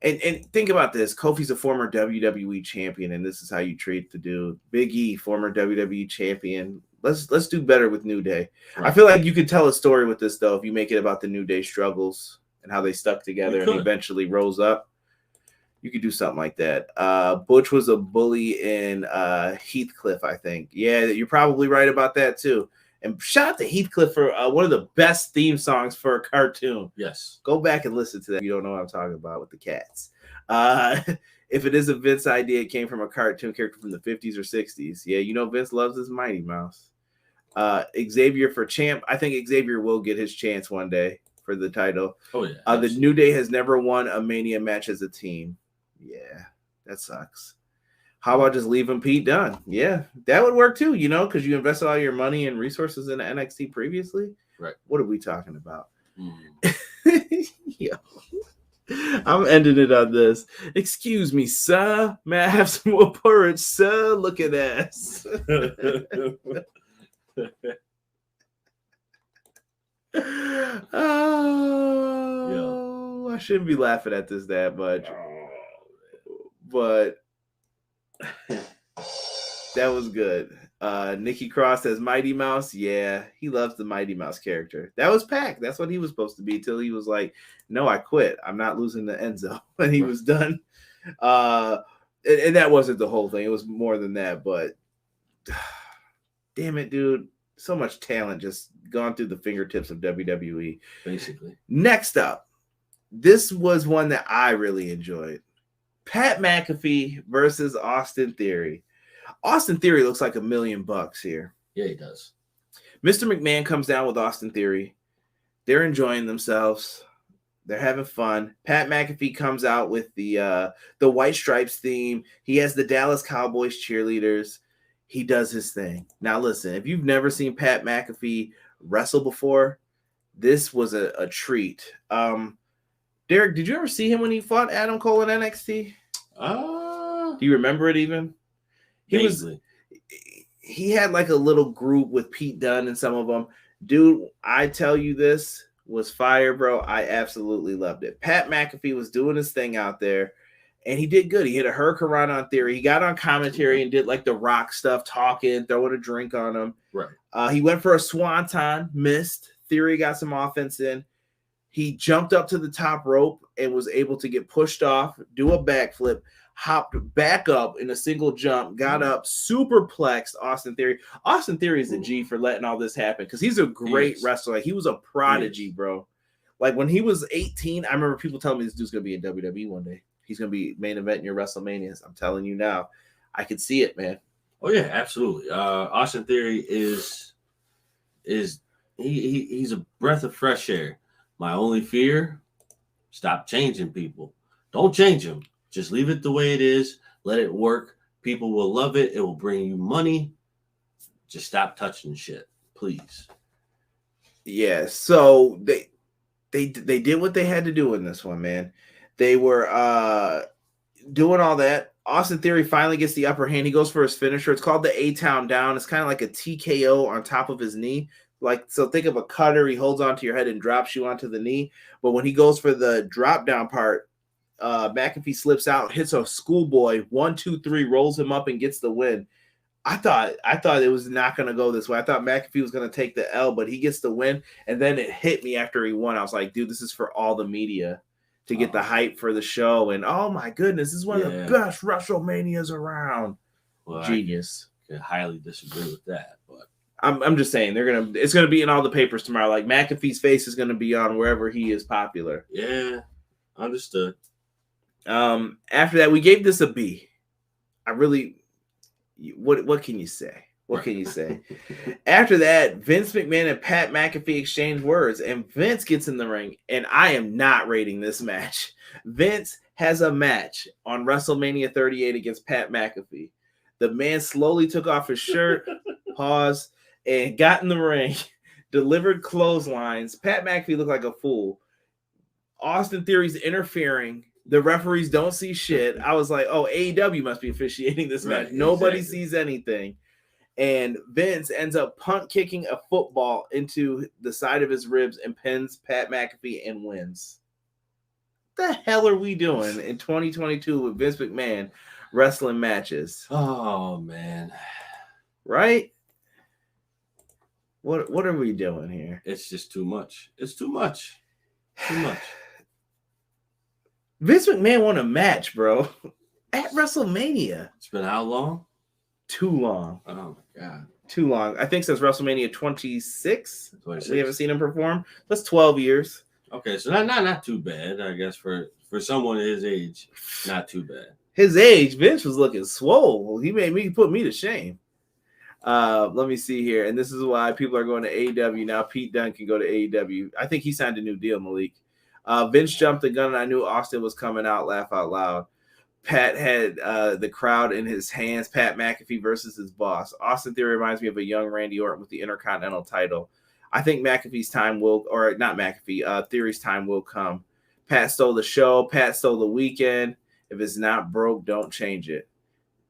And think about this. Kofi's a former WWE champion, and this is how you treat the dude. Big E, former WWE champion. Let's do better with New Day. Right. I feel like you could tell a story with this, though, if you make it about the New Day struggles and how they stuck together and eventually rose up. You could do something like that. Butch was a bully in Heathcliff, I think. Yeah, you're probably right about that, too. And shout out to Heathcliff for one of the best theme songs for a cartoon. Yes. Go back and listen to that if you don't know what I'm talking about with the cats. If it is a Vince idea, it came from a cartoon character from the 50s or 60s. Yeah, you know Vince loves his Mighty Mouse. Xavier for champ. I think Xavier will get his chance one day for the title. Oh, yeah. The New Day has never won a Mania match as a team. Yeah, that sucks. How about just leaving Pete Dunne? Yeah, that would work too, because you invested all your money and resources in NXT previously. Right. What are we talking about? Yo. I'm ending it on this. Excuse me, sir. May I have some more porridge, sir? Look at that. Oh, yeah. I shouldn't be laughing at this that much. But that was good. Nikki Cross as Mighty Mouse. Yeah, he loves the Mighty Mouse character. That was Pac. That's what he was supposed to be till he was like, "No, I quit. I'm not losing the Enzo." And he was done. And that wasn't the whole thing. It was more than that. But damn it, dude. So much talent just gone through the fingertips of WWE. Basically. Next up, this was one that I really enjoyed. Pat McAfee versus Austin Theory. Austin Theory looks like $1 million here. Yeah, he does. Mr. McMahon comes down with Austin Theory. They're enjoying themselves. They're having fun. Pat McAfee comes out with the White Stripes theme. He has the Dallas Cowboys cheerleaders. He does his thing. Now, listen, if you've never seen Pat McAfee wrestle before, this was a treat. Derek, did you ever see him when he fought Adam Cole in NXT? Do you remember it even? He had like a little group with Pete Dunne and some of them. Dude, I tell you, this was fire, bro. I absolutely loved it. Pat McAfee was doing his thing out there, and he did good. He hit a hurricane on Theory. He got on commentary and did like the Rock stuff, talking, throwing a drink on him. Right. He went for a swanton, missed. Theory got some offense in. He jumped up to the top rope and was able to get pushed off, do a backflip, hopped back up in a single jump, got up, superplexed Austin Theory. Austin Theory is a G for letting all this happen because he's a great wrestler. Like, he was a prodigy, bro. Like, when he was 18, I remember people telling me this dude's going to be in WWE one day. He's going to be main eventing your WrestleManias. I'm telling you now. I could see it, man. Oh, yeah, absolutely. Austin Theory he's a breath of fresh air. My only fear, stop changing people. Don't change them. Just leave it the way it is. Let it work. People will love it. It will bring you money. Just stop touching shit, please. Yeah, so they did what they had to do in this one, man. They were doing all that. Austin Theory finally gets the upper hand. He goes for his finisher. It's called the A-Town Down. It's kind of like a TKO on top of his knee. Like, so think of a cutter. He holds onto your head and drops you onto the knee. But when he goes for the drop down part, McAfee slips out, hits a schoolboy, 1, 2, 3, rolls him up and gets the win. I thought it was not going to go this way. I thought McAfee was going to take the L, but he gets the win. And then it hit me after he won. I was like, dude, this is for all the media to get the hype for the show. And oh my goodness, this is one of the best WrestleManias around. Well, genius. I highly disagree with that, but I'm just saying it's gonna be in all the papers tomorrow. Like, McAfee's face is gonna be on wherever he is popular. Yeah, understood. After that, we gave this a B. What can you say? What can you say? After that, Vince McMahon and Pat McAfee exchange words, and Vince gets in the ring, and I am not rating this match. Vince has a match on WrestleMania 38 against Pat McAfee. The man slowly took off his shirt, paused, and got in the ring, delivered clotheslines. Pat McAfee looked like a fool. Austin Theory's interfering. The referees don't see shit. I was like, oh, AEW must be officiating this match. Right, Nobody sees anything. And Vince ends up punt kicking a football into the side of his ribs and pins Pat McAfee and wins. What the hell are we doing in 2022 with Vince McMahon wrestling matches? Oh, man. Right? What are we doing here? It's just too much. It's too much. Too much. Vince McMahon won a match, bro, at WrestleMania. It's been how long? Too long. Oh, my God. Too long. I think since WrestleMania 26. 26. We haven't seen him perform. That's 12 years. Okay, so not too bad, I guess, for someone his age. Not too bad. His age, Vince was looking swole. He put me to shame. Let me see here. And this is why people are going to AEW now. Pete Dunne can go to AEW. I think he signed a new deal, Malik. Vince jumped the gun, and I knew Austin was coming out. Laugh out loud. Pat had the crowd in his hands. Pat McAfee versus his boss. Austin Theory reminds me of a young Randy Orton with the Intercontinental title. I think McAfee's time will, or not McAfee, Theory's time will come. Pat stole the show. Pat stole the weekend. If it's not broke, don't change it.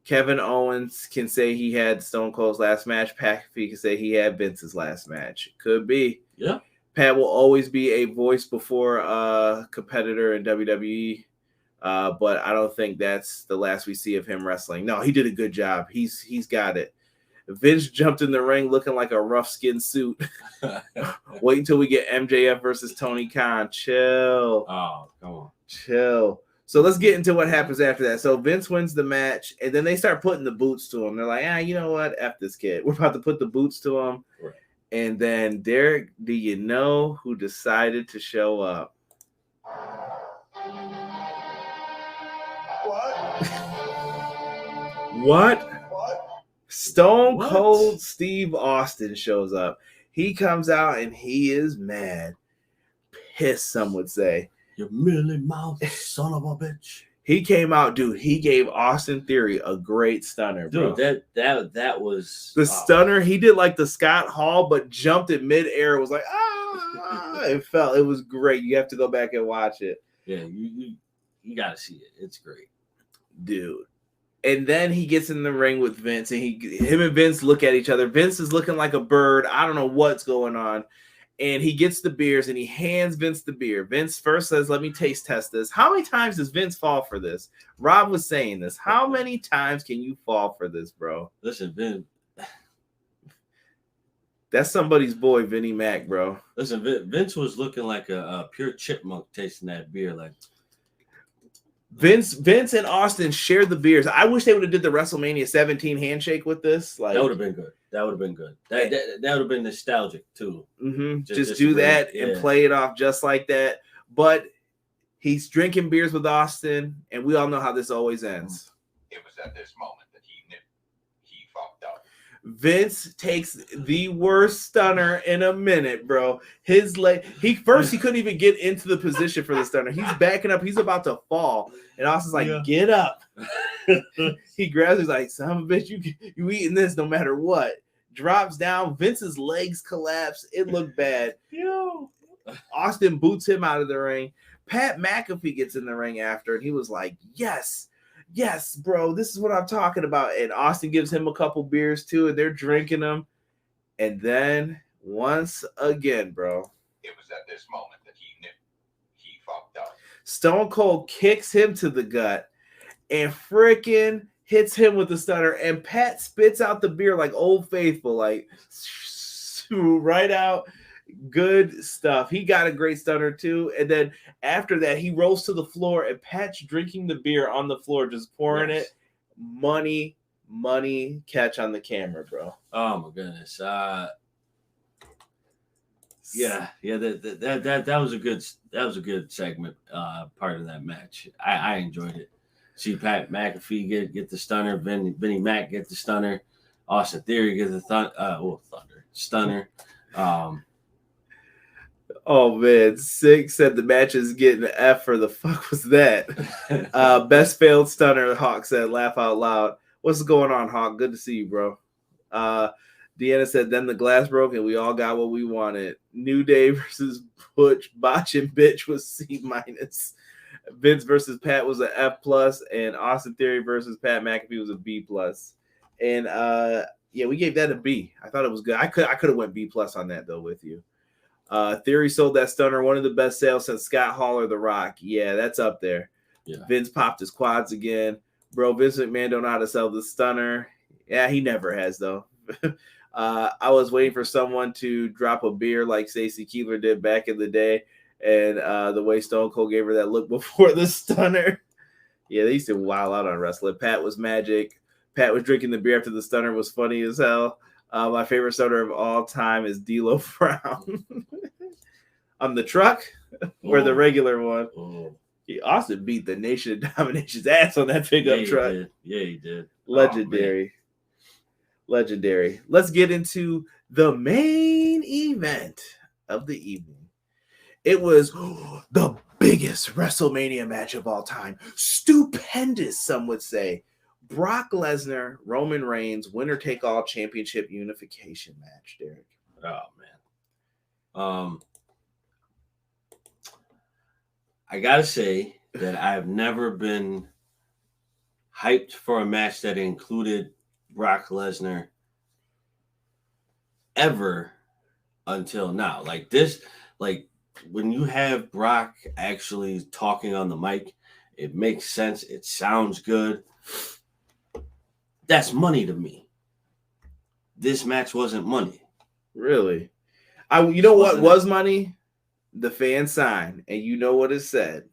Kevin Owens can say he had Stone Cold's last match. Pat McAfee can say he had Vince's last match. Could be. Yeah. Pat will always be a voice before a competitor in WWE, but I don't think that's the last we see of him wrestling. No, he did a good job. He's got it. Vince jumped in the ring looking like a rough skin suit. Wait until we get MJF versus Tony Khan. Chill. Oh, come on. Chill. So let's get into what happens after that. So Vince wins the match, and then they start putting the boots to him. They're like, you know what? F this kid. We're about to put the boots to him. Right. And then, Derek, do you know who decided to show up? What? What? Stone What? Cold Steve Austin shows up. He comes out and he is mad. Pissed, some would say. You mealy mouth son of a bitch. He came out, dude. He gave Austin Theory a great stunner, bro. Dude, that was the stunner. He did like the Scott Hall, but jumped in midair. It was like, it fell. It was great. You have to go back and watch it. Yeah, you got to see it. It's great. Dude. And then he gets in the ring with Vince, and him and Vince look at each other. Vince is looking like a bird. I don't know what's going on. And he gets the beers, and he hands Vince the beer. Vince first says, let me taste test this. How many times does Vince fall for this? Rob was saying this. How many times can you fall for this, bro? Listen, Vince. That's somebody's boy, Vinnie Mac, bro. Listen, Vince was looking like a pure chipmunk tasting that beer. Like Vince and Austin shared the beers. I wish they would have did the WrestleMania 17 handshake with this. Like that would have been good. That would have been good. That would have been nostalgic too. Mm-hmm. Just do that and play it off just like that. But he's drinking beers with Austin, and we all know how this always ends. It was at this moment that he knew he fucked up. Vince takes the worst stunner in a minute, bro. His leg. He couldn't even get into the position for the stunner. He's backing up. He's about to fall, and Austin's like, "Get up." He grabs. He's like, "Son of a bitch, you eating this no matter what." Drops down. Vince's legs collapse. It looked bad. Austin boots him out of the ring. Pat McAfee gets in the ring after, and he was like, "Yes, bro, this is what I'm talking about." And Austin gives him a couple beers too, and they're drinking them. And then once again, bro, it was at this moment that he knew he fucked up. Stone Cold kicks him to the gut and freaking hits him with the stunner. And Pat spits out the beer like Old Faithful, like right out. Good stuff. He got a great stunner too. And then after that, he rolls to the floor, and Pat's drinking the beer on the floor, just pouring it. Money catch on the camera, bro. Oh my goodness. That was a good segment, part of that match. I enjoyed it. See Pat McAfee get the stunner, Vinnie Mac get the stunner, Austin Theory get the stunner. Oh man, Sig said the match is getting an F for the fuck was that? Best failed stunner, Hawk said, laugh out loud. What's going on, Hawk? Good to see you, bro. Deanna said, then the glass broke and we all got what we wanted. New Day versus Butch, Botch and Bitch was C-. Vince versus Pat was an F+, and Austin Theory versus Pat McAfee was a B+. And we gave that a B. I thought it was good. I could have went B+ on that though with you. Theory sold that stunner, one of the best sales since Scott Hall or The Rock. Yeah, that's up there. Yeah. Vince popped his quads again. Bro, Vince McMahon don't know how to sell the stunner. Yeah, he never has, though. I was waiting for someone to drop a beer like Stacey Keebler did back in the day, and the way Stone Cold gave her that look before the stunner. Yeah, they used to wild out on wrestling. Pat was magic. Pat was drinking the beer after the stunner was funny as hell. My favorite stunner of all time is D'Lo Brown. On the truck or the regular one. He also beat the Nation of Domination's ass on that pickup truck. He did. Legendary. Legendary. Let's get into the main event of the evening. It was the biggest WrestleMania match of all time. Stupendous, some would say. Brock Lesnar, Roman Reigns, winner-take-all championship unification match, Derek. Oh, man. I got to say that I've never been hyped for a match that included Brock Lesnar ever until now. Like this, like when you have Brock actually talking on the mic, it makes sense. It sounds good. That's money to me. This match wasn't money. Really? You know what was money? The fan sign. And you know what it said?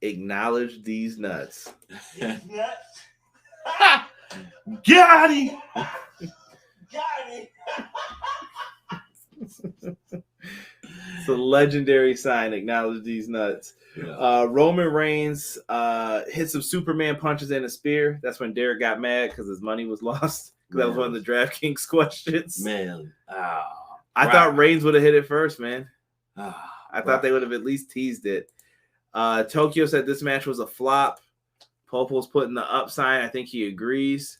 Acknowledge these nuts. Got him! It's a legendary sign. Acknowledge these nuts. Yeah. Roman Reigns hit some Superman punches and a spear. That's when Derek got mad because his money was lost. That was one of the DraftKings questions. Man, I thought Reigns would have hit it first, man. I thought they would have at least teased it. Tokyo said this match was a flop. Popo's putting the up sign. I think he agrees.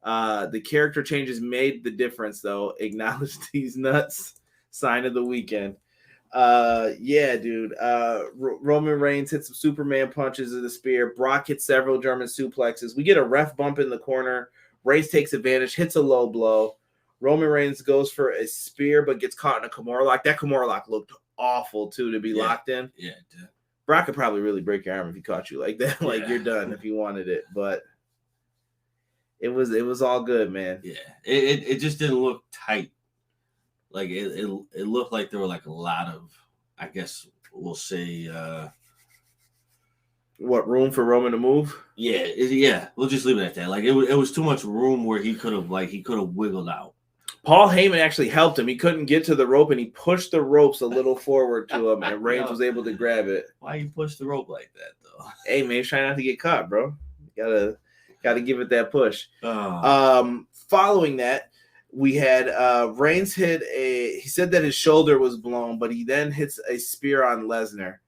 The character changes made the difference, though. Acknowledge these nuts. Sign of the weekend. Yeah, dude. Roman Reigns hit some Superman punches and a spear. Brock hits several German suplexes. We get a ref bump in the corner. Reigns takes advantage, hits a low blow. Roman Reigns goes for a spear, but gets caught in a Kimura lock. That Kimura lock looked awful, too, to be locked in. Yeah, it did. Brock could probably really break your arm if he caught you like that. Like, you're done if you wanted it. But it was all good, man. Yeah, it just didn't look tight. Like, it looked like there were, like, a lot of, I guess we'll say... What, room for Roman to move? Yeah. We'll just leave it at that. Like, it was too much room where he could have wiggled out. Paul Heyman actually helped him. He couldn't get to the rope, and he pushed the ropes a little forward to him, and Reigns was able to grab it. Why you push the rope like that, though? Hey, man, he's trying not to get caught, bro. You gotta give it that push. Following that, we had Reigns he said that his shoulder was blown, but he then hits a spear on Lesnar.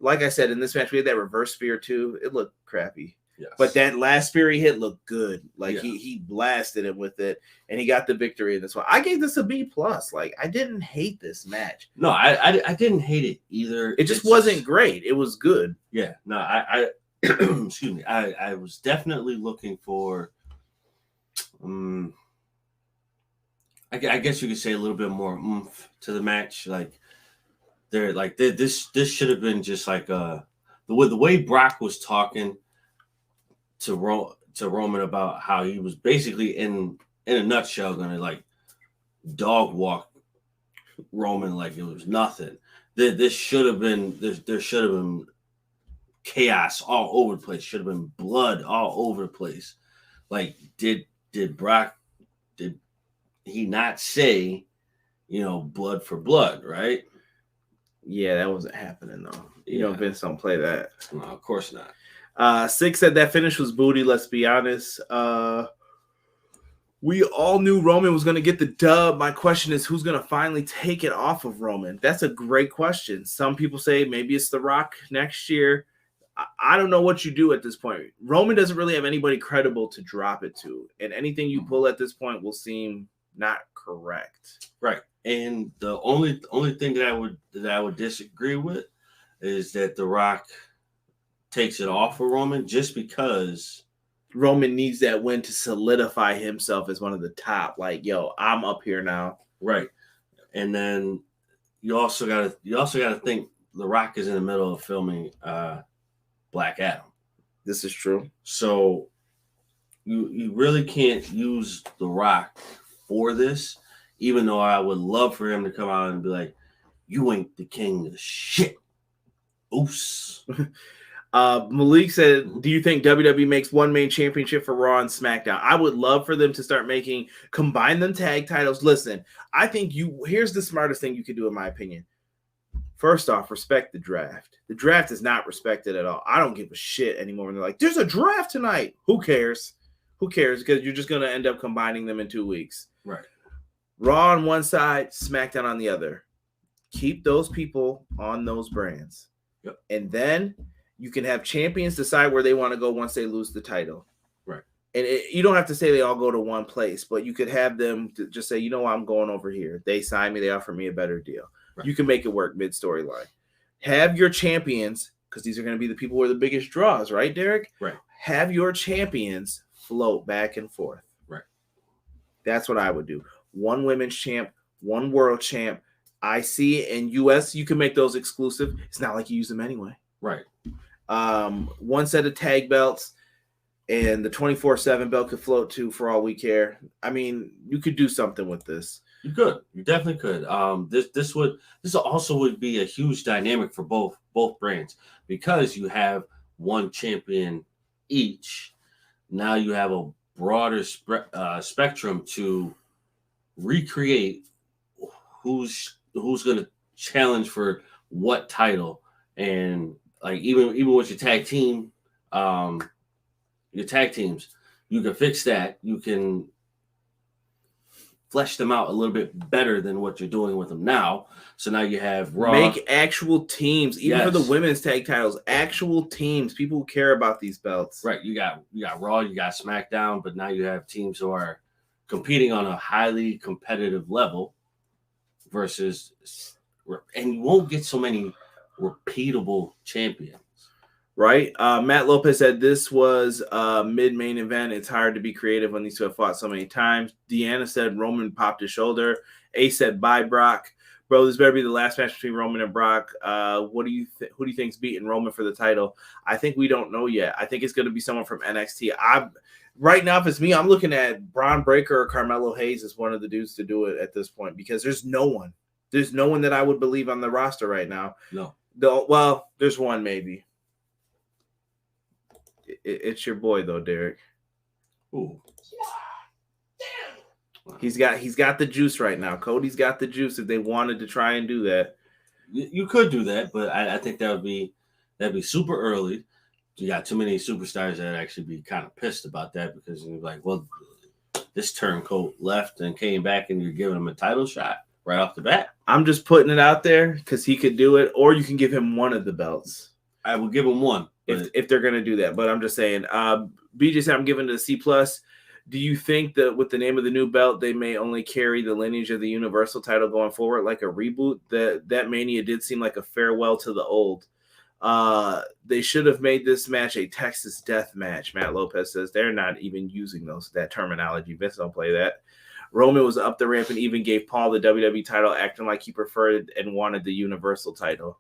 Like I said, in this match, we had that reverse spear too. It looked crappy. Yes. But that last spear he hit looked good. Like he blasted him with it, and he got the victory in this one. I gave this a B+. Like, I didn't hate this match. No, I didn't hate it either. It just wasn't great. It was good. Yeah. No, I excuse me. I was definitely looking for I guess you could say a little bit more oomph to the match. This should have been just like the way Brock was talking to Roman about how he was basically in a nutshell gonna like dog walk Roman like it was nothing. This should have been there should have been chaos all over the place. Should have been blood all over the place. Like did Brock did he not say, blood for blood, right? Yeah, that wasn't happening though. Vince don't play that. No, of course not. Six said that finish was booty. Let's be honest. We all knew Roman was going to get the dub. My question is, who's going to finally take it off of Roman? That's a great question. Some people say maybe it's The Rock next year. I don't know what you do at this point. Roman doesn't really have anybody credible to drop it to, and anything you pull at this point will seem not correct. Right. And the only thing that I would disagree with is that The Rock takes it off for Roman just because Roman needs that win to solidify himself as one of the top. Like, yo, I'm up here now. Right. And then you also gotta think The Rock is in the middle of filming Black Adam. This is true. So you really can't use The Rock for this, even though I would love for him to come out and be like, you ain't the king of shit. Oops. Malik said, do you think WWE makes one main championship for Raw and SmackDown? I would love for them to combine them tag titles. Listen, I think here's the smartest thing you could do, in my opinion. First off, respect the draft. The draft is not respected at all. I don't give a shit anymore when they're like, there's a draft tonight. Who cares? Who cares? Because you're just going to end up combining them in 2 weeks. Right. Raw on one side, SmackDown on the other. Keep those people on those brands. Yep. And then you can have champions decide where they want to go once they lose the title. Right. And you don't have to say they all go to one place, but you could have them to just say, I'm going over here. They sign me. They offer me a better deal. Right. You can make it work mid-storyline. Have your champions, because these are going to be the people who are the biggest draws, right, Derek? Right. Have your champions float back and forth. Right. That's what I would do. One women's champ, one world champ. IC and US, you can make those exclusive. It's not like you use them anyway. Right. One set of tag belts, and the 24/7 belt could float too, for all we care. I mean, you could do something with this. You could. You definitely could. This also would be a huge dynamic for both brands, because you have one champion each. Now you have a broader spectrum to recreate who's going to challenge for what title, and like even with your tag team, your tag teams, you can fix that. You can flesh them out a little bit better than what you're doing with them now. So now you have Raw. Make actual teams, even for the Yes. women's tag titles. Actual teams, people who care about these belts. Right, you got Raw, you got SmackDown, but now you have teams who are competing on a highly competitive level versus, and you won't get so many repeatable champions. Right? Matt Lopez said this was a mid-main event. It's hard to be creative when these two have fought so many times. Deanna said Roman popped his shoulder. A said bye Brock. Bro, this better be the last match between Roman and Brock. Who do you think's beating Roman for the title? I think we don't know yet. I think it's going to be someone from NXT. Right now, if it's me, I'm looking at Braun Breaker or Carmelo Hayes as one of the dudes to do it at this point because there's no one. There's no one that I would believe on the roster right now. No. Well, there's one maybe. It's your boy though, Derek. Ooh. He's got the juice right now. Cody's got the juice if they wanted to try and do that. You could do that, but I think that'd be super early. You got too many superstars that actually be kind of pissed about that because you're like, well, this turncoat left and came back and you're giving him a title shot right off the bat. I'm just putting it out there because he could do it, or you can give him one of the belts. I will give him one. If they're going to do that. But I'm just saying, BJ said I'm giving it a C+. Do you think that with the name of the new belt, they may only carry the lineage of the Universal title going forward, like a reboot? That Mania did seem like a farewell to the old. They should have made this match a Texas death match. Matt Lopez says they're not even using that terminology. Vince don't play that. Roman was up the ramp and even gave Paul the WWE title, acting like he preferred and wanted the Universal title.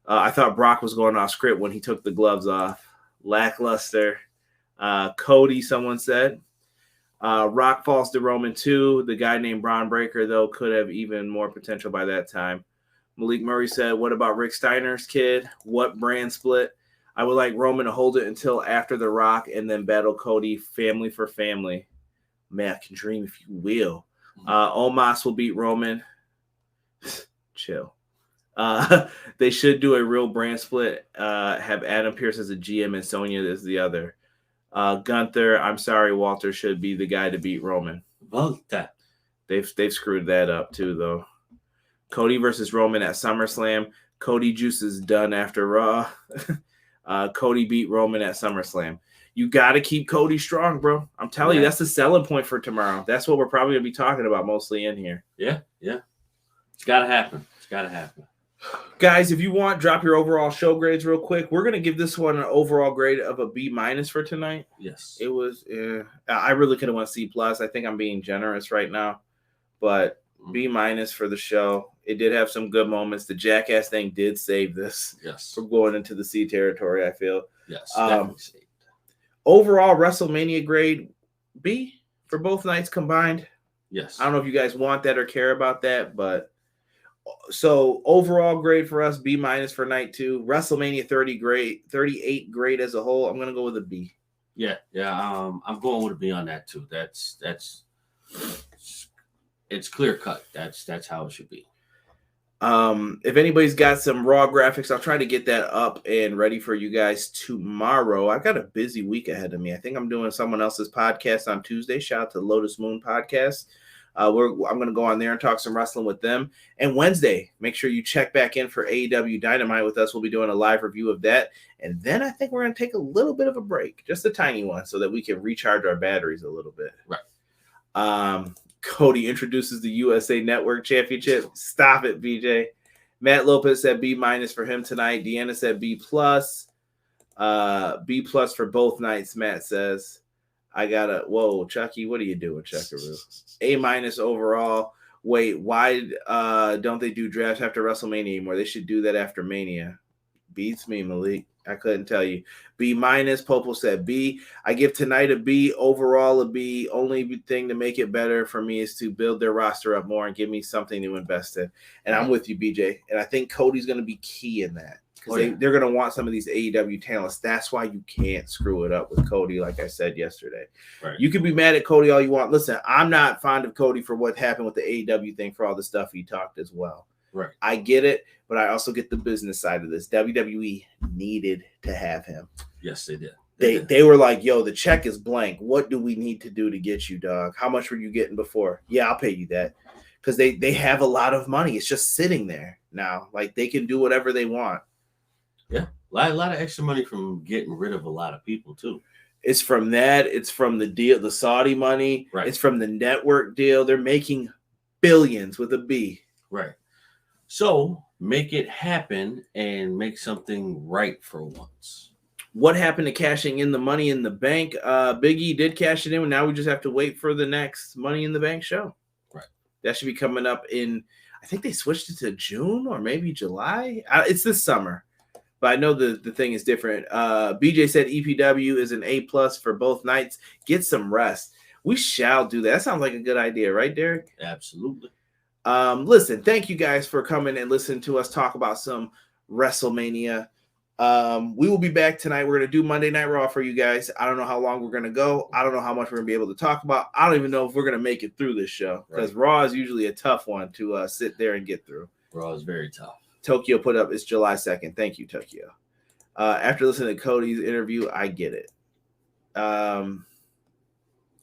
I thought Brock was going off script when he took the gloves off. Lackluster. Cody, someone said. Rock falls to Roman too. The guy named Braun Breaker, though, could have even more potential by that time. Malik Murray said, what about Rick Steiner's kid? What brand split? I would like Roman to hold it until after The Rock and then battle Cody family for family. Man, I can dream if you will. Omos will beat Roman. Chill. They should do a real brand split. Have Adam Pearce as a GM and Sonya as the other. Gunther, I'm sorry, Walter should be the guy to beat Roman. Walter. They've screwed that up too, though. Cody versus Roman at SummerSlam. Cody juice is done after Raw. Cody beat Roman at SummerSlam. You got to keep Cody strong, bro. I'm telling you, that's the selling point for tomorrow. That's what we're probably going to be talking about mostly in here. Yeah. It's got to happen. Guys, if you want, drop your overall show grades real quick. We're going to give this one an overall grade of a B- for tonight. Yes. It was, I really could have went C+. I think I'm being generous right now. But B- for the show. It did have some good moments. The Jackass thing did save this from going into the C territory, I feel. Yes, definitely saved. Overall, WrestleMania grade B for both nights combined. Yes. I don't know if you guys want that or care about that, but so overall grade for us, B- for night 2. WrestleMania 38 grade as a whole. I'm gonna go with a B. Yeah. I'm going with a B on that too. That's it's clear cut. That's how it should be. If anybody's got some Raw graphics, I'll try to get that up and ready for you guys tomorrow. I've got a busy week ahead of me. I think I'm doing someone else's podcast on Tuesday. Shout out to Lotus Moon Podcast. I'm going to go on there and talk some wrestling with them. And Wednesday, make sure you check back in for AEW Dynamite with us. We'll be doing a live review of that. And then I think we're going to take a little bit of a break, just a tiny one, so that we can recharge our batteries a little bit. Right. Cody introduces the USA Network Championship. Stop it, BJ. Matt Lopez said B- for him tonight. Deanna said B+. B+ for both nights, Matt says. Whoa, Chucky, what are you doing, Chuckaroo? A- overall. Wait, why don't they do drafts after WrestleMania anymore? They should do that after Mania. Beats me, Malik. I couldn't tell you. B-. Popo said B. I give tonight a B. Overall, a B. Only thing to make it better for me is to build their roster up more and give me something to invest in. And I'm with you, BJ. And I think Cody's going to be key in that. Because they're going to want some of these AEW talents. That's why you can't screw it up with Cody, like I said yesterday. Right. You can be mad at Cody all you want. Listen, I'm not fond of Cody for what happened with the AEW thing, for all the stuff he talked as well. Right. I get it, but I also get the business side of this. WWE needed to have him. Yes, they did. They were like, yo, the check is blank. What do we need to do to get you, dog? How much were you getting before? Yeah, I'll pay you that. Because they have a lot of money. It's just sitting there now. Like, they can do whatever they want. Yeah. A lot of extra money from getting rid of a lot of people, too. It's from that. It's from the deal, the Saudi money. Right. It's from the network deal. They're making billions with a B. Right. So make it happen and make something right for once. What happened to cashing in the Money in the Bank? Big E did cash it in. Now we just have to wait for the next Money in the Bank show. Right. That should be coming up in, I think they switched it to June or maybe July. It's this summer. But I know the thing is different. BJ said EPW is an A+ for both nights. Get some rest. We shall do that. That sounds like a good idea, right, Derek? Absolutely. Listen, thank you guys for coming and listening to us talk about some WrestleMania. We will be back tonight. We're going to do Monday Night Raw for you guys. I don't know how long we're going to go. I don't know how much we're going to be able to talk about. I don't even know if we're going to make it through this show because Raw is usually a tough one to sit there and get through. Raw is very tough. Tokyo put up, it's July 2nd. Thank you, Tokyo. After listening to Cody's interview, I get it.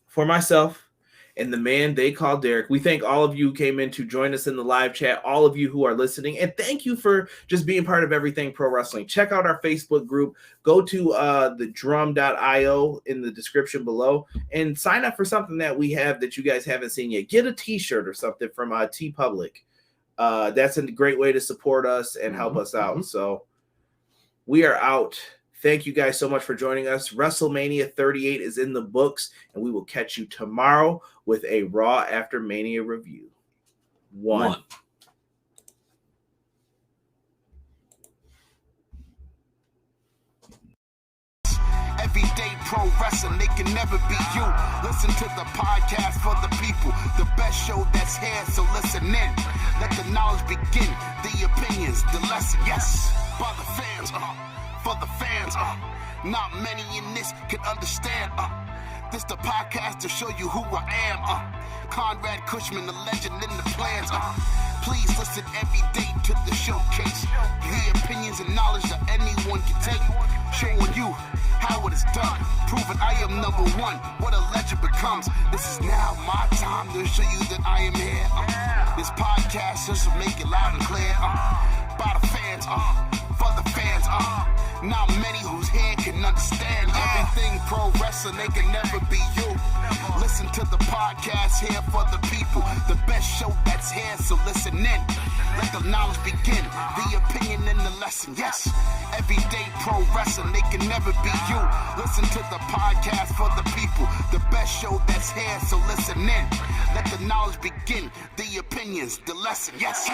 For myself and the man they call Derek, we thank all of you who came in to join us in the live chat, all of you who are listening, and thank you for just being part of Everything Pro Wrestling. Check out our Facebook group. Go to thedrum.io in the description below and sign up for something that we have that you guys haven't seen yet. Get a t-shirt or something from TeePublic. That's a great way to support us and help us out. So we are out. Thank you guys so much for joining us. WrestleMania 38 is in the books, and we will catch you tomorrow with a Raw After Mania review. One. Everyday pro wrestling, they can never be you. Listen to the podcast for the people, the best show that's here, so listen in. Let the knowledge begin, the opinions, the lesson, yes. For the fans, for the fans, not many in this can understand. This the podcast to show you who I am. Conrad Cushman, the legend in the plans. Please listen every day to the showcase. The opinions and knowledge that anyone can take. Showing you how it is done. Proving I am number one. What a legend becomes. This is now my time to show you that I am here. This podcast just to make it loud and clear. By the fans, for the fans. Not many who's here can understand everything pro wrestling. They can never be you. Listen to the podcast here for the people. The best show that's here, so listen in. Let the knowledge begin, the opinion and the lesson. Yes, everyday pro wrestling. They can never be you. Listen to the podcast for the people. The best show that's here, so listen in. Let the knowledge begin, the opinions, the lesson. Yes.